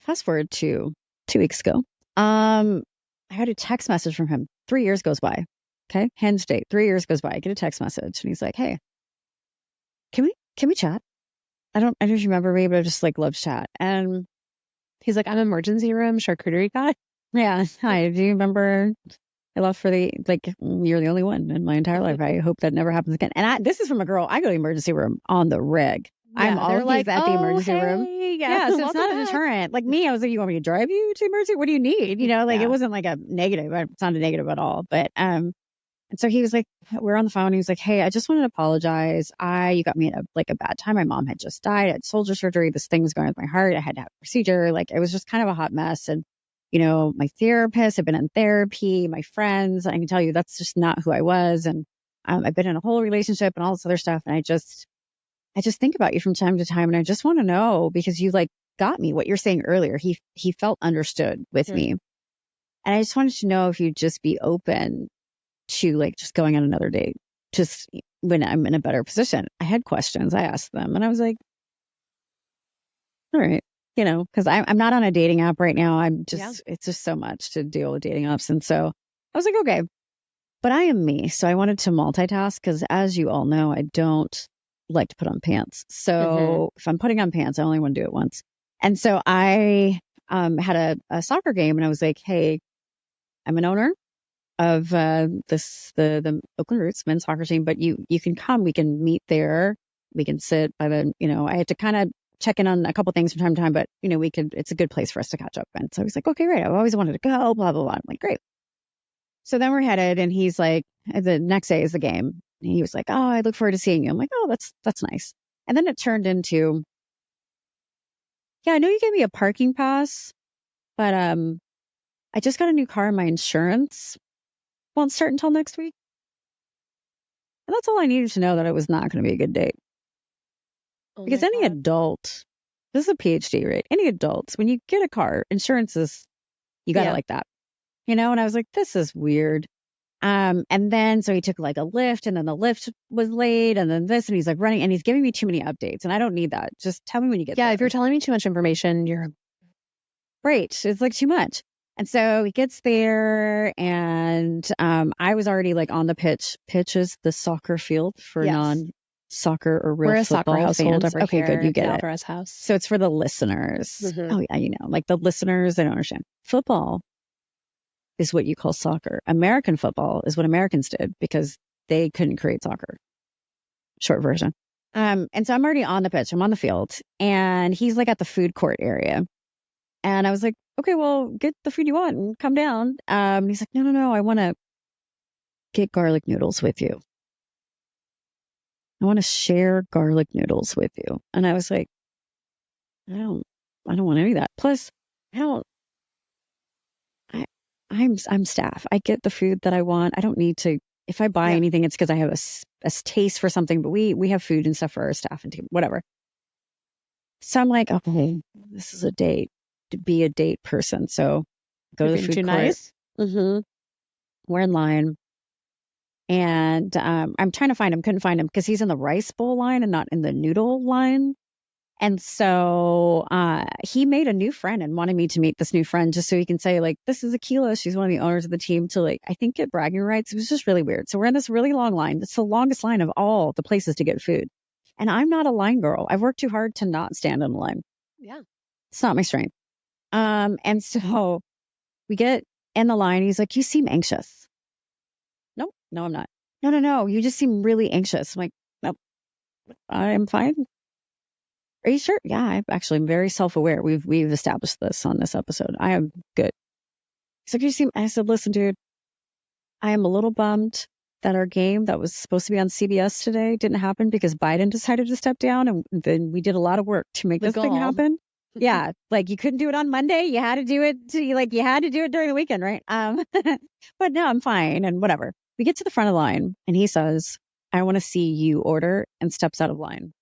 fast forward to 2 weeks ago. I had a text message from him. 3 years goes by. Okay. Hinge date. 3 years goes by. I get a text message and he's like, hey, can we chat? I don't remember me, but I just like love chat. And he's like, I'm emergency room charcuterie guy. Yeah. Hi. Do you remember I left for you're the only one in my entire life. I hope that never happens again. And this is from a girl. I go to the emergency room on the rig. Yeah, I'm always like, at the emergency room. Yeah, so it's not a deterrent. Like me, I was like, you want me to drive you to emergency? What do you need? It wasn't like a negative. It's not a negative at all. But and so he was like, we're on the phone. He was like, hey, I just wanted to apologize. You got me at a bad time. My mom had just died. I had soldier surgery. This thing was going with my heart. I had to have a procedure. Like it was just kind of a hot mess. And my therapist had been in therapy. My friends, I can tell you, that's just not who I was. And I've been in a whole relationship and all this other stuff. And I just think about you from time to time, and I just want to know, because you like got me what you're saying earlier. He felt understood with me. And I just wanted to know if you'd just be open to like just going on another date, just when I'm in a better position. I had questions. I asked them and I was like, all right, because I'm not on a dating app right now. I'm just, it's just so much to deal with dating apps. And so I was like, okay. But I am me. So I wanted to multitask because, as you all know, I don't like to put on pants. So if I'm putting on pants, I only want to do it once. And so I had a soccer game, and I was like, hey, I'm an owner of the Oakland Roots men's soccer team, but you can come, we can meet there, we can sit by the, I had to kind of check in on a couple things from time to time, but it's a good place for us to catch up. And so he's like, okay, great. I've always wanted to go, blah, blah, blah. I'm like, great. So then we're headed, and he's like, the next day is the game. And he was like, oh, I look forward to seeing you. I'm like, oh, that's nice. And then it turned into, yeah, I know you gave me a parking pass, but I just got a new car and my insurance won't start until next week. And that's all I needed to know, that it was not going to be a good date. Oh, because any adult, this is a PhD, right? Any adults, when you get a car, insurance is, you got it like that. And I was like, this is weird. And then, so he took like a lift, and then the lift was late, and then this, and he's like running, and he's giving me too many updates, and I don't need that. Just tell me when you get there. Yeah, if you're telling me too much information, you're right. It's like too much. And so he gets there, and I was already like on the pitch. Pitch is the soccer field for non-soccer or real We're football a soccer household fans. over okay, here. good, you get Alvarez house. So it's for the listeners. Oh yeah, like the listeners, they don't understand. Football is what you call soccer. American football is what Americans did because they couldn't create soccer. Short version. And so I'm already on the pitch. I'm on the field, and he's like at the food court area. And I was like, okay, well, get the food you want and come down. He's like, no, I want to get garlic noodles with you. I want to share garlic noodles with you. And I was like, I don't want any of that. Plus, I'm staff. I get the food that I want. I don't need to, if I buy anything, it's because I have a taste for something, but we have food and stuff for our staff and team, whatever. So I'm like, okay, this is a date. To be a date person. So go to the food court. Nice. We're in line, and I'm trying to find him. Couldn't find him because he's in the rice bowl line and not in the noodle line. And so he made a new friend and wanted me to meet this new friend just so he can say, like, this is Akilah. She's one of the owners of the team, to, like, I think, get bragging rights. It was just really weird. So we're in this really long line. It's the longest line of all the places to get food. And I'm not a line girl. I've worked too hard to not stand in a line. Yeah. It's not my strength. And so we get in the line. He's like, you seem anxious. No, I'm not. No. You just seem really anxious. I'm like, nope, I'm fine. Are you sure? Yeah, I'm actually very self-aware. We've established this on this episode. I am good. He's like, I said, listen, dude, I am a little bummed that our game that was supposed to be on CBS today didn't happen because Biden decided to step down. And then we did a lot of work to make this thing happen. Yeah, like you couldn't do it on Monday. You had to do it. You had to do it during the weekend, right? But no, I'm fine and whatever. We get to the front of the line, and he says, "I want to see you order," and steps out of line.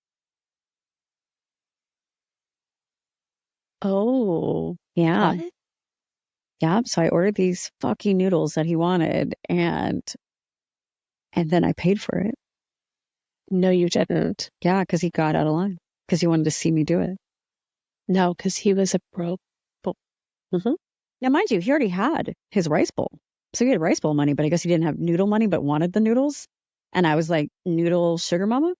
Oh, yeah, what? Yeah. So I ordered these fucking noodles that he wanted, and then I paid for it. No, you didn't. Yeah, because he got out of line because he wanted to see me do it. No, because he was a broke. Now, mind you, he already had his rice bowl. So he had rice bowl money, but I guess he didn't have noodle money, but wanted the noodles. And I was like, noodle sugar mama?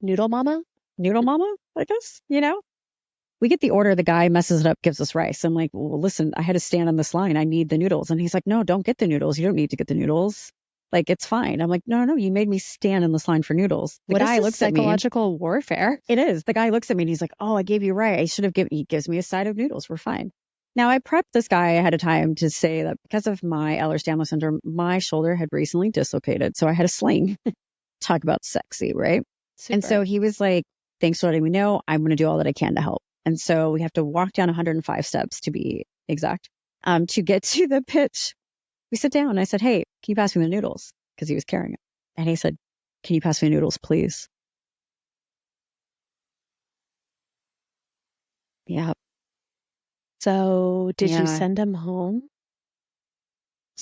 Noodle mama? Noodle mama, I guess, We get the order, the guy messes it up, gives us rice. I'm like, well, listen, I had to stand on this line. I need the noodles. And he's like, no, don't get the noodles. You don't need to get the noodles. Like, it's fine. I'm like, no, you made me stand in this line for noodles. The guy looks at me. Psychological warfare. It is. The guy looks at me and he's like, oh, I gave you right. He gives me a side of noodles. We're fine. Now, I prepped this guy ahead of time to say that because of my Ehlers-Danlos syndrome, my shoulder had recently dislocated. So I had a sling. Talk about sexy, right? Super. And so he was like, thanks for letting me know. I'm going to do all that I can to help. And so we have to walk down 105 steps to be exact, to get to the pitch. We sit down and I said, hey, can you pass me the noodles? Because he was carrying it. And he said, can you pass me the noodles, please? Yeah. So did you send him home?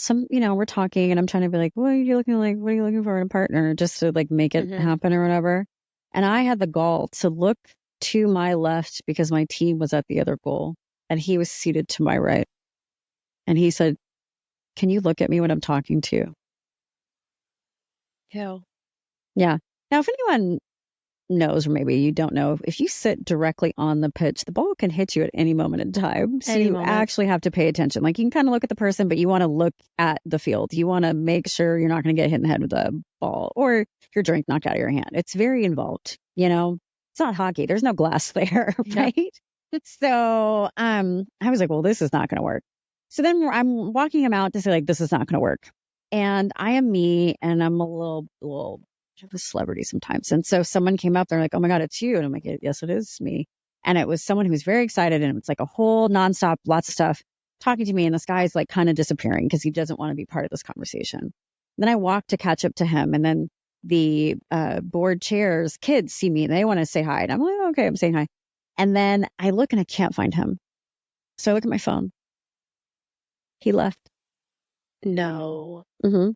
We're talking and I'm trying to be like, what are you looking for in a partner? Just to like make it happen or whatever. And I had the gall to look to my left because my team was at the other goal and he was seated to my right. And he said, can you look at me when I'm talking to you? Ew. Yeah. Now, if anyone knows, or maybe you don't know, if you sit directly on the pitch, the ball can hit you at any moment in time. So you actually have to pay attention. Like, you can kind of look at the person, but you want to look at the field. You want to make sure you're not going to get hit in the head with a ball or your drink knocked out of your hand. It's very involved. You know, it's not hockey. There's no glass there, right? Yep. So I was like, well, this is not going to work. So then I'm walking him out to say, like, this is not going to work. And I am me, and I'm a little of a celebrity sometimes. And so someone came up, they're like, oh my God, it's you. And I'm like, yes, it is me. And it was someone who was very excited, and it's like a whole nonstop, lots of stuff talking to me. And this guy's like kind of disappearing because he doesn't want to be part of this conversation. Then I walk to catch up to him, and then the board chairs kids see me and they want to say hi. And I'm like, oh, okay, I'm saying hi. And then I look and I can't find him. So I look at my phone. He left. No. Mm-hmm.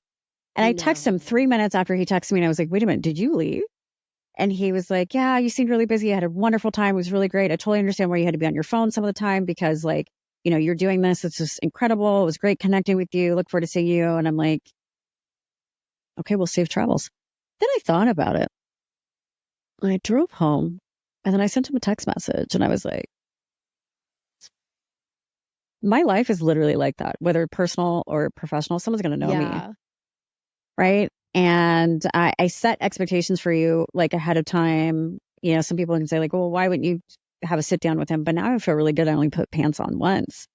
And I texted him 3 minutes after he texted me, and I was like, wait a minute, did you leave? And he was like, yeah, you seemed really busy. I had a wonderful time. It was really great. I totally understand why you had to be on your phone some of the time because, like, you know, you're doing this. It's just incredible. It was great connecting with you. Look forward to seeing you. And I'm like, okay, well, safe travels. Then I thought about it. I drove home, and then I sent him a text message, and I was like, my life is literally like that, whether personal or professional. Someone's going to know me. Right. And I set expectations for you like ahead of time. You know, some people can say like, well, why wouldn't you have a sit down with him? But now I feel really good. I only put pants on once.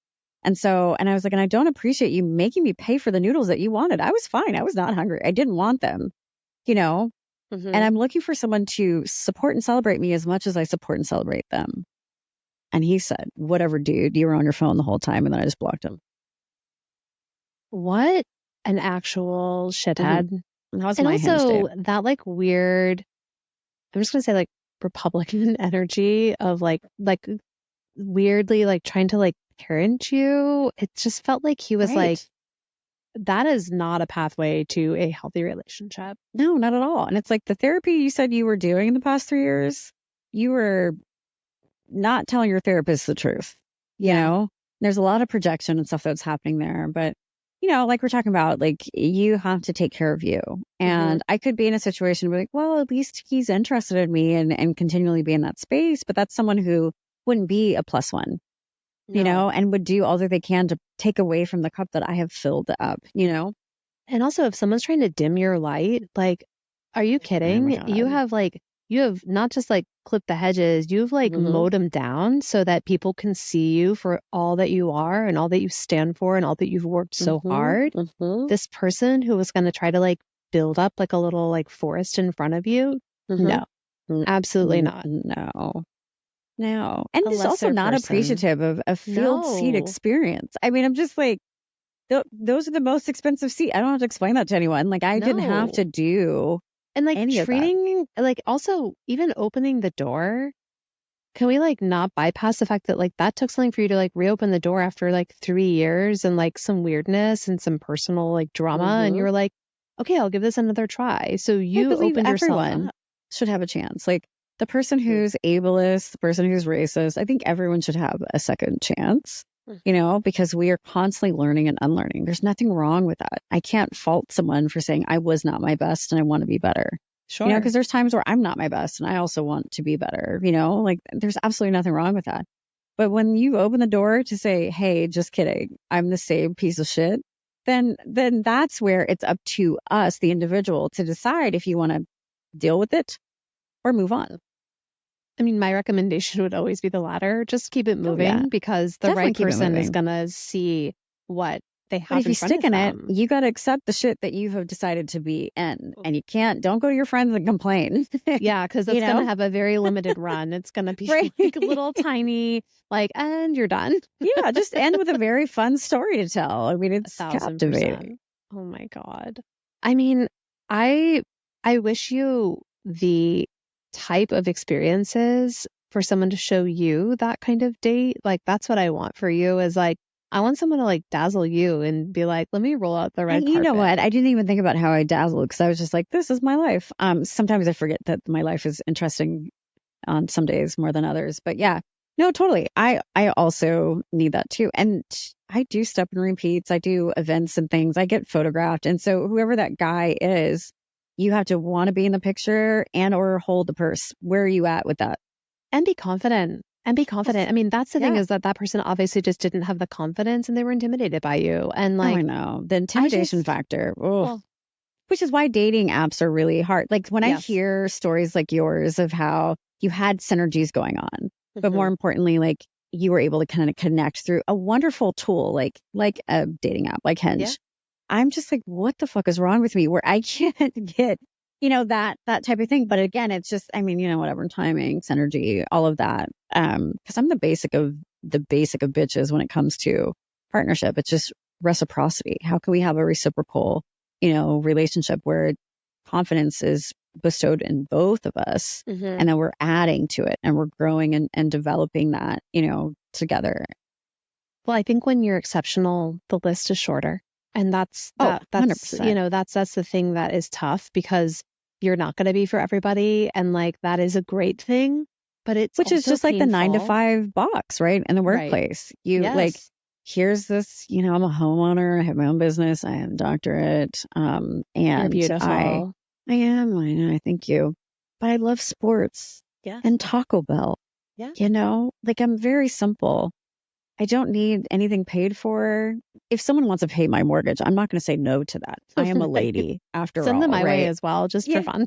And I was like, and I don't appreciate you making me pay for the noodles that you wanted. I was fine. I was not hungry. I didn't want them, you know, and I'm looking for someone to support and celebrate me as much as I support and celebrate them. And he said, whatever, dude, you were on your phone the whole time. And then I just blocked him. What an actual shithead. That was and my also that like weird, I'm just going to say like Republican energy of like weirdly like trying to like parent you. It just felt like he was like, that is not a pathway to a healthy relationship. No, not at all. And it's like the therapy you said you were doing in the past 3 years, you were not telling your therapist the truth. You know, there's a lot of projection and stuff that's happening there. But, you know, like we're talking about, like, you have to take care of you. And I could be in a situation where like, well, at least he's interested in me and continually be in that space. But that's someone who wouldn't be a plus one. You know, and would do all that they can to take away from the cup that I have filled up, you know? And also, if someone's trying to dim your light, like, are you kidding? You have not just like clipped the hedges, you've like mowed them down so that people can see you for all that you are and all that you stand for and all that you've worked so hard. This person who was going to try to like build up like a little like forest in front of you. No, absolutely not. No. And it's also not appreciative of a field seat experience. I mean, I'm just like, those are the most expensive seats. I don't have to explain that to anyone. Like, I didn't have to do and like any treating, like also even opening the door. Can we like not bypass the fact that like that took something for you to like reopen the door after like 3 years and like some weirdness and some personal like drama. And you were like, okay, I'll give this another try. So you opened yourself up. Should have a chance. Like, the person who's ableist, the person who's racist, I think everyone should have a second chance, you know, because we are constantly learning and unlearning. There's nothing wrong with that. I can't fault someone for saying I was not my best and I want to be better. Sure. You know, because there's times where I'm not my best and I also want to be better, you know, like there's absolutely nothing wrong with that. But when you open the door to say, hey, just kidding, I'm the same piece of shit, then that's where it's up to us, the individual, to decide if you want to deal with it or move on. I mean, my recommendation would always be the latter. Just keep it moving because the right person is going to see what they have. But if you stick in it, you got to accept the shit that you have decided to be in. And you don't go to your friends and complain. Yeah, because it's going to have a very limited run. It's going to be like a little tiny, like, and you're done. Yeah, just end with a very fun story to tell. I mean, it's 1,000%. captivating. Oh my God. I mean, I wish you the type of experiences for someone to show you that kind of date. Like, that's what I want for you, is like, I want someone to like dazzle you and be like, let me roll out the red carpet. You know what? I didn't even think about how I dazzle because I was just like, this is my life. Sometimes I forget that my life is interesting on some days more than others. But yeah, No, totally. I also need that too. And I do step and repeats. I do events and things. I get photographed. And so whoever that guy is, you have to want to be in the picture and or hold the purse. Where are you at with that? And be confident. And be confident. I mean, that's the thing, is that person obviously just didn't have the confidence and they were intimidated by you. And like, I know the intimidation factor. Which is why dating apps are really hard. Like when I hear stories like yours of how you had synergies going on, but more importantly, like you were able to kind of connect through a wonderful tool, like a dating app, like Hinge. Yeah. I'm just like, what the fuck is wrong with me where I can't get, that type of thing. But again, it's just, I mean, whatever, timing, synergy, all of that. Cause I'm the basic of bitches when it comes to partnership. It's just reciprocity. How can we have a reciprocal, relationship where confidence is bestowed in both of us, and then we're adding to it and we're growing and developing that, together. Well, I think when you're exceptional, the list is shorter. And that's 100%. That's the thing that is tough, because you're not going to be for everybody. And like, that is a great thing, but which is just painful. Like the 9-to-5 box, right? In the workplace, like, here's this, I'm a homeowner. I have my own business. I have a doctorate. And you're beautiful. I am. I know. Thank you. But I love sports. Yeah. And Taco Bell. Yeah. Like I'm very simple. I don't need anything paid for. If someone wants to pay my mortgage, I'm not going to say no to that. I am a lady after all. Send them my way as well, just for fun.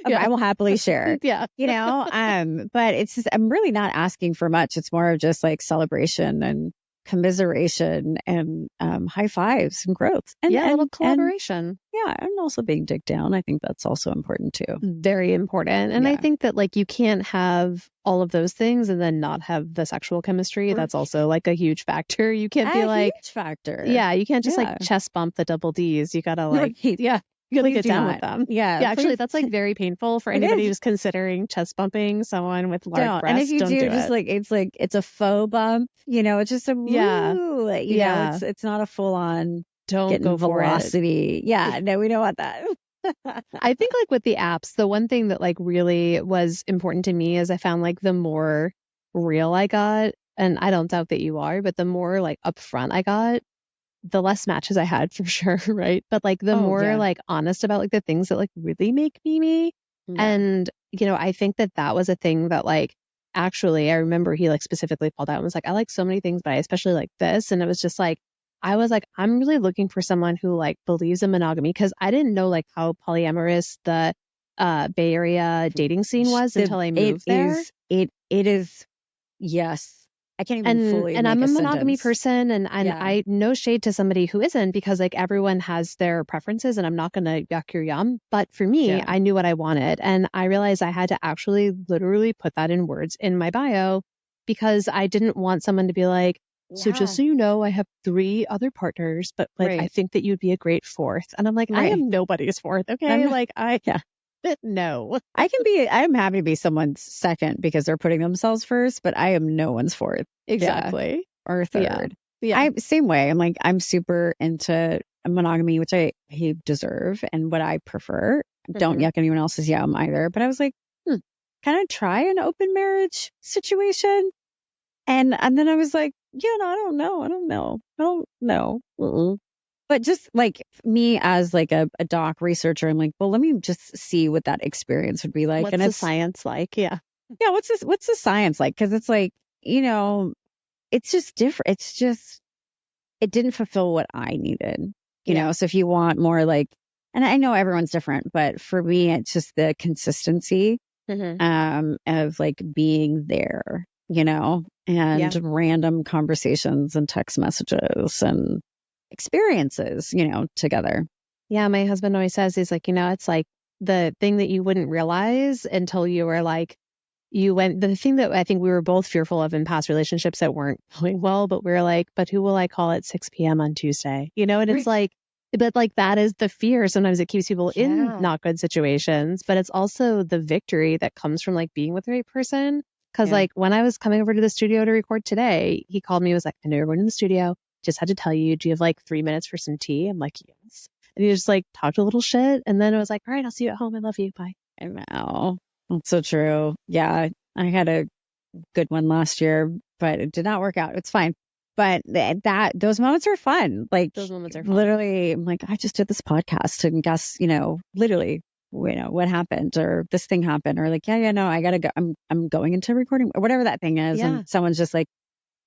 I will happily share. Yeah. But it's just, I'm really not asking for much. It's more of just like celebration and commiseration and high fives and growth. And a little collaboration. And also being digged down. I think that's also important too. Very important. And I think that like you can't have all of those things and then not have the sexual chemistry. That's also like a huge factor. You can't be like huge factor. Yeah, you can't just like chest bump the double Ds. You gotta like you gotta get down with them. Yeah, actually that's like very painful for anybody who's considering chest bumping someone with large breasts. And if you do just like it's a faux bump, it's just a woo, it's not a full on don't go for velocity. Yeah, no, we don't want that. I think like with the apps, the one thing that like really was important to me is I found like the more real I got, and I don't doubt that you are, but the more like upfront I got, the less matches I had for sure, right? But like the more like honest about like the things that like really make me. And I think that was a thing that like actually I remember he like specifically called out and was like, I like so many things, but I especially like this. And it was just like, I was like, I'm really looking for someone who like believes in monogamy, because I didn't know like how polyamorous the Bay Area dating scene was until I moved there. It is, yes. I can't even fully and I'm a monogamy sentence. person, and I no shade to somebody who isn't, because like everyone has their preferences and I'm not going to yuck your yum. But for me, I knew what I wanted, and I realized I had to actually literally put that in words in my bio, because I didn't want someone to be like, so just so you know, I have 3 other partners, but like I think that you'd be a great fourth. And I'm like, I am nobody's fourth. Okay. No. I'm happy to be someone's second because they're putting themselves first, but I am no one's fourth. Exactly. Or third. Yeah. Same way. I'm like, I'm super into monogamy, which I deserve and what I prefer. Don't yuck anyone else's yum either. But I was like, kind of try an open marriage situation. And then I was like, no, I don't know. But just like me as like a doc researcher, I'm like, well, let me just see what that experience would be like. What's the science like? Yeah. Yeah. What's the science like? Because it's like, it's just different. It's just, it didn't fulfill what I needed, know? So if you want more like, and I know everyone's different, but for me, it's just the consistency of like being there, and random conversations and text messages and experiences, together. Yeah. My husband always says, he's like, it's like the thing that you wouldn't realize until you were like, the thing that I think we were both fearful of in past relationships that weren't going well, but we were like, but who will I call at 6 p.m. on Tuesday? And it's like, but like that is the fear. Sometimes it keeps people in not good situations, but it's also the victory that comes from like being with the right person. Cause like when I was coming over to the studio to record today, he called me, was like, I know you're going to the studio. Just had to tell you, do you have like 3 minutes for some tea? I'm like, yes. And he just like talked a little shit. And then it was like, all right, I'll see you at home. I love you. Bye. I know. That's so true. Yeah. I had a good one last year, but it did not work out. It's fine. But those moments are fun. Like those moments are fun. Literally, I'm like, I just did this podcast and guess, literally, what happened or this thing happened or like, no, I gotta go. I'm going into recording or whatever that thing is. And someone's just like,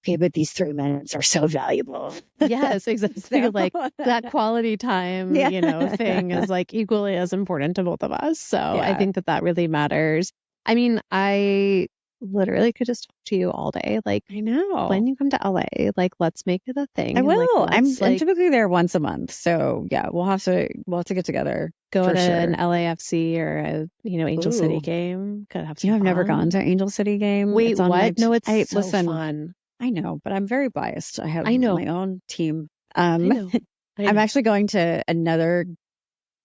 okay, but these 3 minutes are so valuable. Yes, exactly. So, like that quality time, thing is like equally as important to both of us. So I think that really matters. I mean, I literally could just talk to you all day. Like, I know. When you come to LA, like, let's make it a thing. I will. I'm typically there once a month. So yeah, we'll have to get together. Go to an LAFC or a, Angel City game. Could have some I've fun. never gone to Angel City game. Wait, what? No, it's so fun. I know, but I'm very biased. I have my own team. I know. I'm actually going to another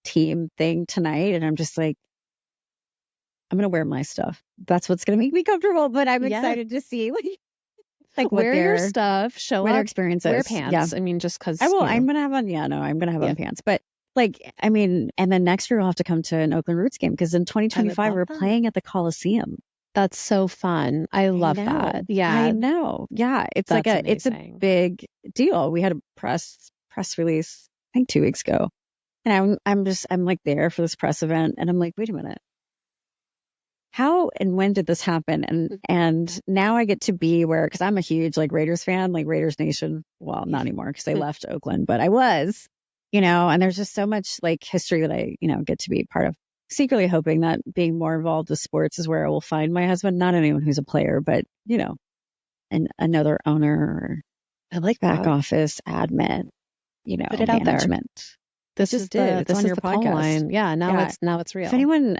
team thing tonight, and I'm just like, I'm gonna wear my stuff. That's what's gonna make me comfortable. But I'm excited to see like wear your stuff, show wear up, experiences, wear pants. Yeah. I mean, just because I will. I'm gonna have on. Yeah, no, I'm gonna have on pants. But like, I mean, and then next year we'll have to come to an Oakland Roots game because in 2025 we're playing at the Coliseum. That's so fun. I love that. Yeah, I know. Yeah, it's amazing. It's a big deal. We had a press release, I think 2 weeks ago, and I'm like there for this press event, and I'm like, wait a minute, how and when did this happen? And now I get to be where, because I'm a huge like Raiders fan, like Raiders Nation. Well, not anymore because they left Oakland, but I was, and there's just so much like history that I get to be part of. Secretly hoping that being more involved with sports is where I will find my husband, not anyone who's a player, but, and another owner or I like back that. office, admin, put it out management. There. This is on your podcast. Call line. Yeah, now it's real. If anyone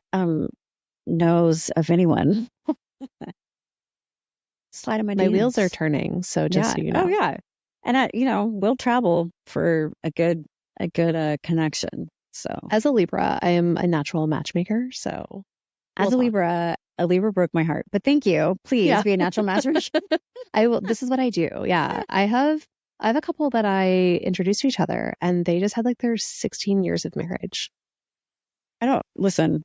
knows of anyone, slide in my DMs. My wheels are turning, so just so you know. Oh yeah. And we'll travel for a good connection. So as a Libra, I am a natural matchmaker. So as a Libra broke my heart. But thank you. Please be a natural matchmaker. I will. This is what I do. Yeah, I have a couple that I introduced to each other, and they just had like their 16 years of marriage. Listen.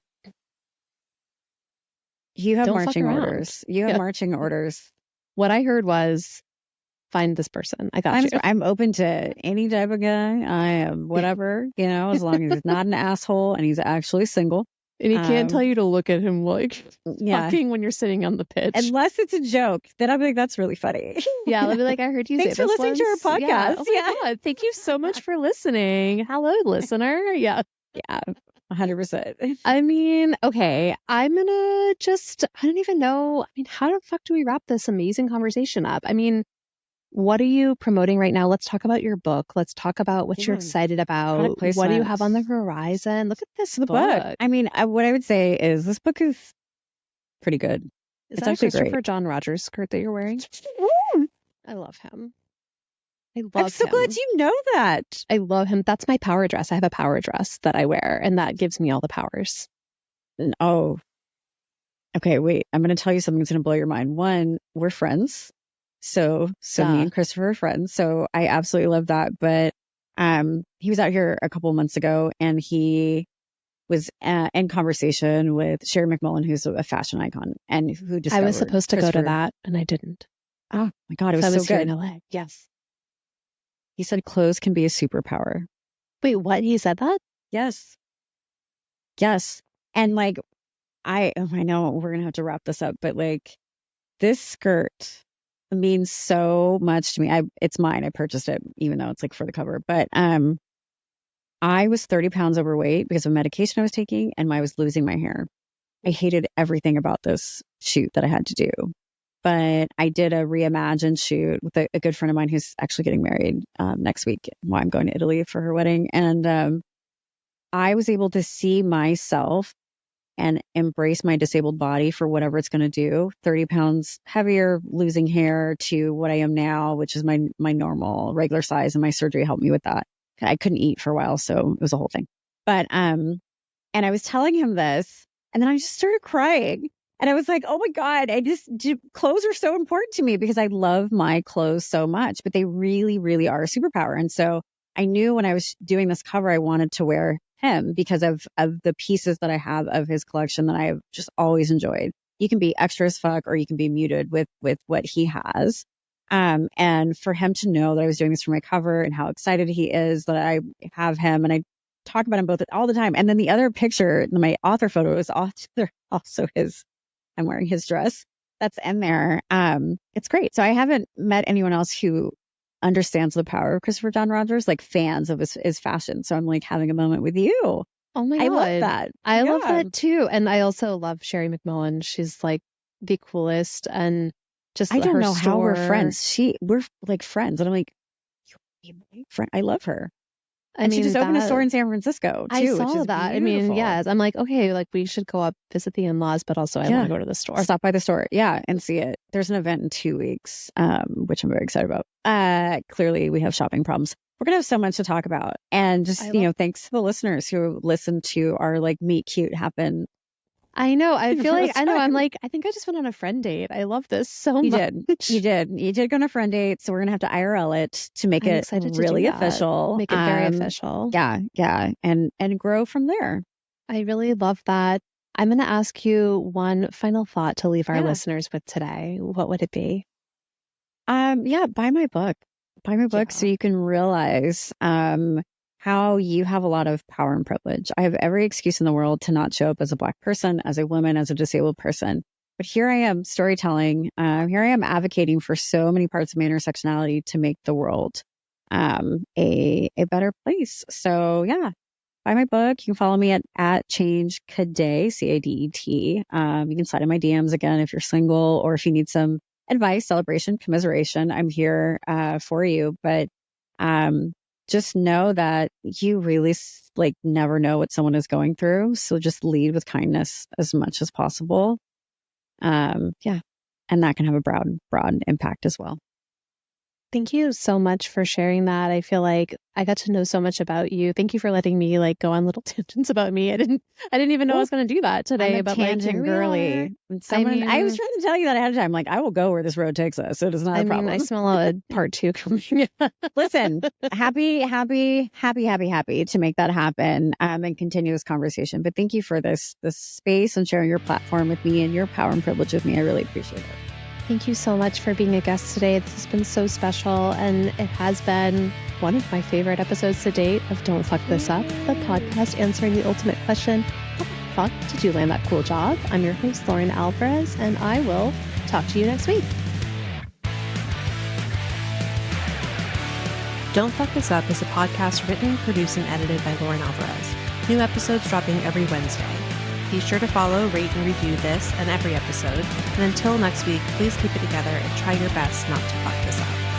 You have marching orders. You have marching orders. What I heard was, find this person. I got you. I'm open to any type of guy. I am whatever, as long as he's not an asshole and he's actually single. And he can't tell you to look at him like fucking when you're sitting on the pitch. Unless it's a joke. Then I'll be like, that's really funny. Yeah, I'll be like, I heard you Thanks say this for listening once. to our podcast. Yeah. Oh my God. Thank you so much for listening. Hello, listener. Yeah. Yeah. 100%. I mean, okay, I don't even know. I mean, how the fuck do we wrap this amazing conversation up? I mean, what are you promoting right now? Let's talk about your book. Let's talk about what you're excited about. What do you have on the horizon? Look at this book. I mean, what I would say is this book is pretty good. Is that actually a Christopher John Rogers skirt that you're wearing? I love him. I'm so glad you know that. I love him. That's my power dress. I have a power dress that I wear, and that gives me all the powers. Oh. Okay, wait. I'm going to tell you something that's going to blow your mind. One, we're friends. So me and Christopher are friends. So I absolutely love that. But he was out here a couple of months ago, and he was in conversation with Sherry McMullen, who's a fashion icon, and who discovered I was supposed to go to that, and I didn't. Oh my God, it was so good. In LA. Yes. He said clothes can be a superpower. Wait, what? He said that? Yes. And like, I know we're going to have to wrap this up, but like this skirt means so much to me. It's mine. I purchased it, even though it's like for the cover. But I was 30 pounds overweight because of medication I was taking, and I was losing my hair. I hated everything about this shoot that I had to do. But I did a reimagined shoot with a good friend of mine who's actually getting married next week while I'm going to Italy for her wedding. And I was able to see myself and embrace my disabled body for whatever it's going to do. 30 pounds heavier, losing hair to what I am now, which is my normal regular size. And my surgery helped me with that. I couldn't eat for a while, so it was a whole thing. But and I was telling him this, and then I just started crying. And I was like, oh my God, clothes are so important to me because I love my clothes so much, but they really, really are a superpower. And so I knew when I was doing this cover, I wanted to wear him because of the pieces that I have of his collection that I have just always enjoyed. you can be extra as fuck or you can be muted with what he has. And for him to know that I was doing this for my cover and how excited he is that I have him, and I talk about him both all the time. And then the other picture, my author photo, is also his, I'm wearing his dress that's in there. It's great. So I haven't met anyone else who understands the power of Christopher John Rogers, like fans of his fashion. So I'm like having a moment with you. Oh my God. I love that. I love that too. And I also love Sherry McMullen. She's like the coolest, and just I don't her know store. how we're friends. We're like friends. And I'm like, you're my friend. I love her. And she just opened a store in San Francisco too. I saw which is that. beautiful. I mean, yes. I'm like, okay, like we should go up, visit the in-laws, but also I want to go to the store. Stop by the store. Yeah. And see it. There's an event in 2 weeks, which I'm very excited about. Clearly we have shopping problems. We're going to have so much to talk about. And just, thanks to the listeners who listened to our like meet cute happen. I know. I feel like, I'm like, I think I just went on a friend date. I love this so much. You did go on a friend date. So we're going to have to IRL it to make it really official. Make it very official. Yeah. And grow from there. I really love that. I'm going to ask you one final thought to leave our listeners with today. What would it be? Buy my book. Buy my book so you can realize how you have a lot of power and privilege. I have every excuse in the world to not show up as a Black person, as a woman, as a disabled person. But here I am storytelling. Here I am advocating for so many parts of my intersectionality to make the world a better place. So buy my book. You can follow me at Change Cadet, CADET. You can slide in my DMs again if you're single or if you need some advice, celebration, commiseration. I'm here for you. But just know that you really like never know what someone is going through. So just lead with kindness as much as possible. And that can have a broad impact as well. Thank you so much for sharing that. I feel like I got to know so much about you. Thank you for letting me like go on little tangents about me. I didn't even know I was going to do that today. I'm a tangent girly. I was trying to tell you that ahead of time. Like, I will go where this road takes us. So it is not a problem. I smell a part 2 coming. Listen, happy to make that happen and continue this conversation. But thank you for this space and sharing your platform with me and your power and privilege with me. I really appreciate it. Thank you so much for being a guest today. This has been so special, and it has been one of my favorite episodes to date of Don't Fuck This Up, the podcast answering the ultimate question, how the fuck did you land that cool job? I'm your host, Lauren Alvarez, and I will talk to you next week. Don't Fuck This Up is a podcast written, produced, and edited by Lauren Alvarez. New episodes dropping every Wednesday. Be sure to follow, rate, and review this and every episode. And until next week, please keep it together and try your best not to fuck this up.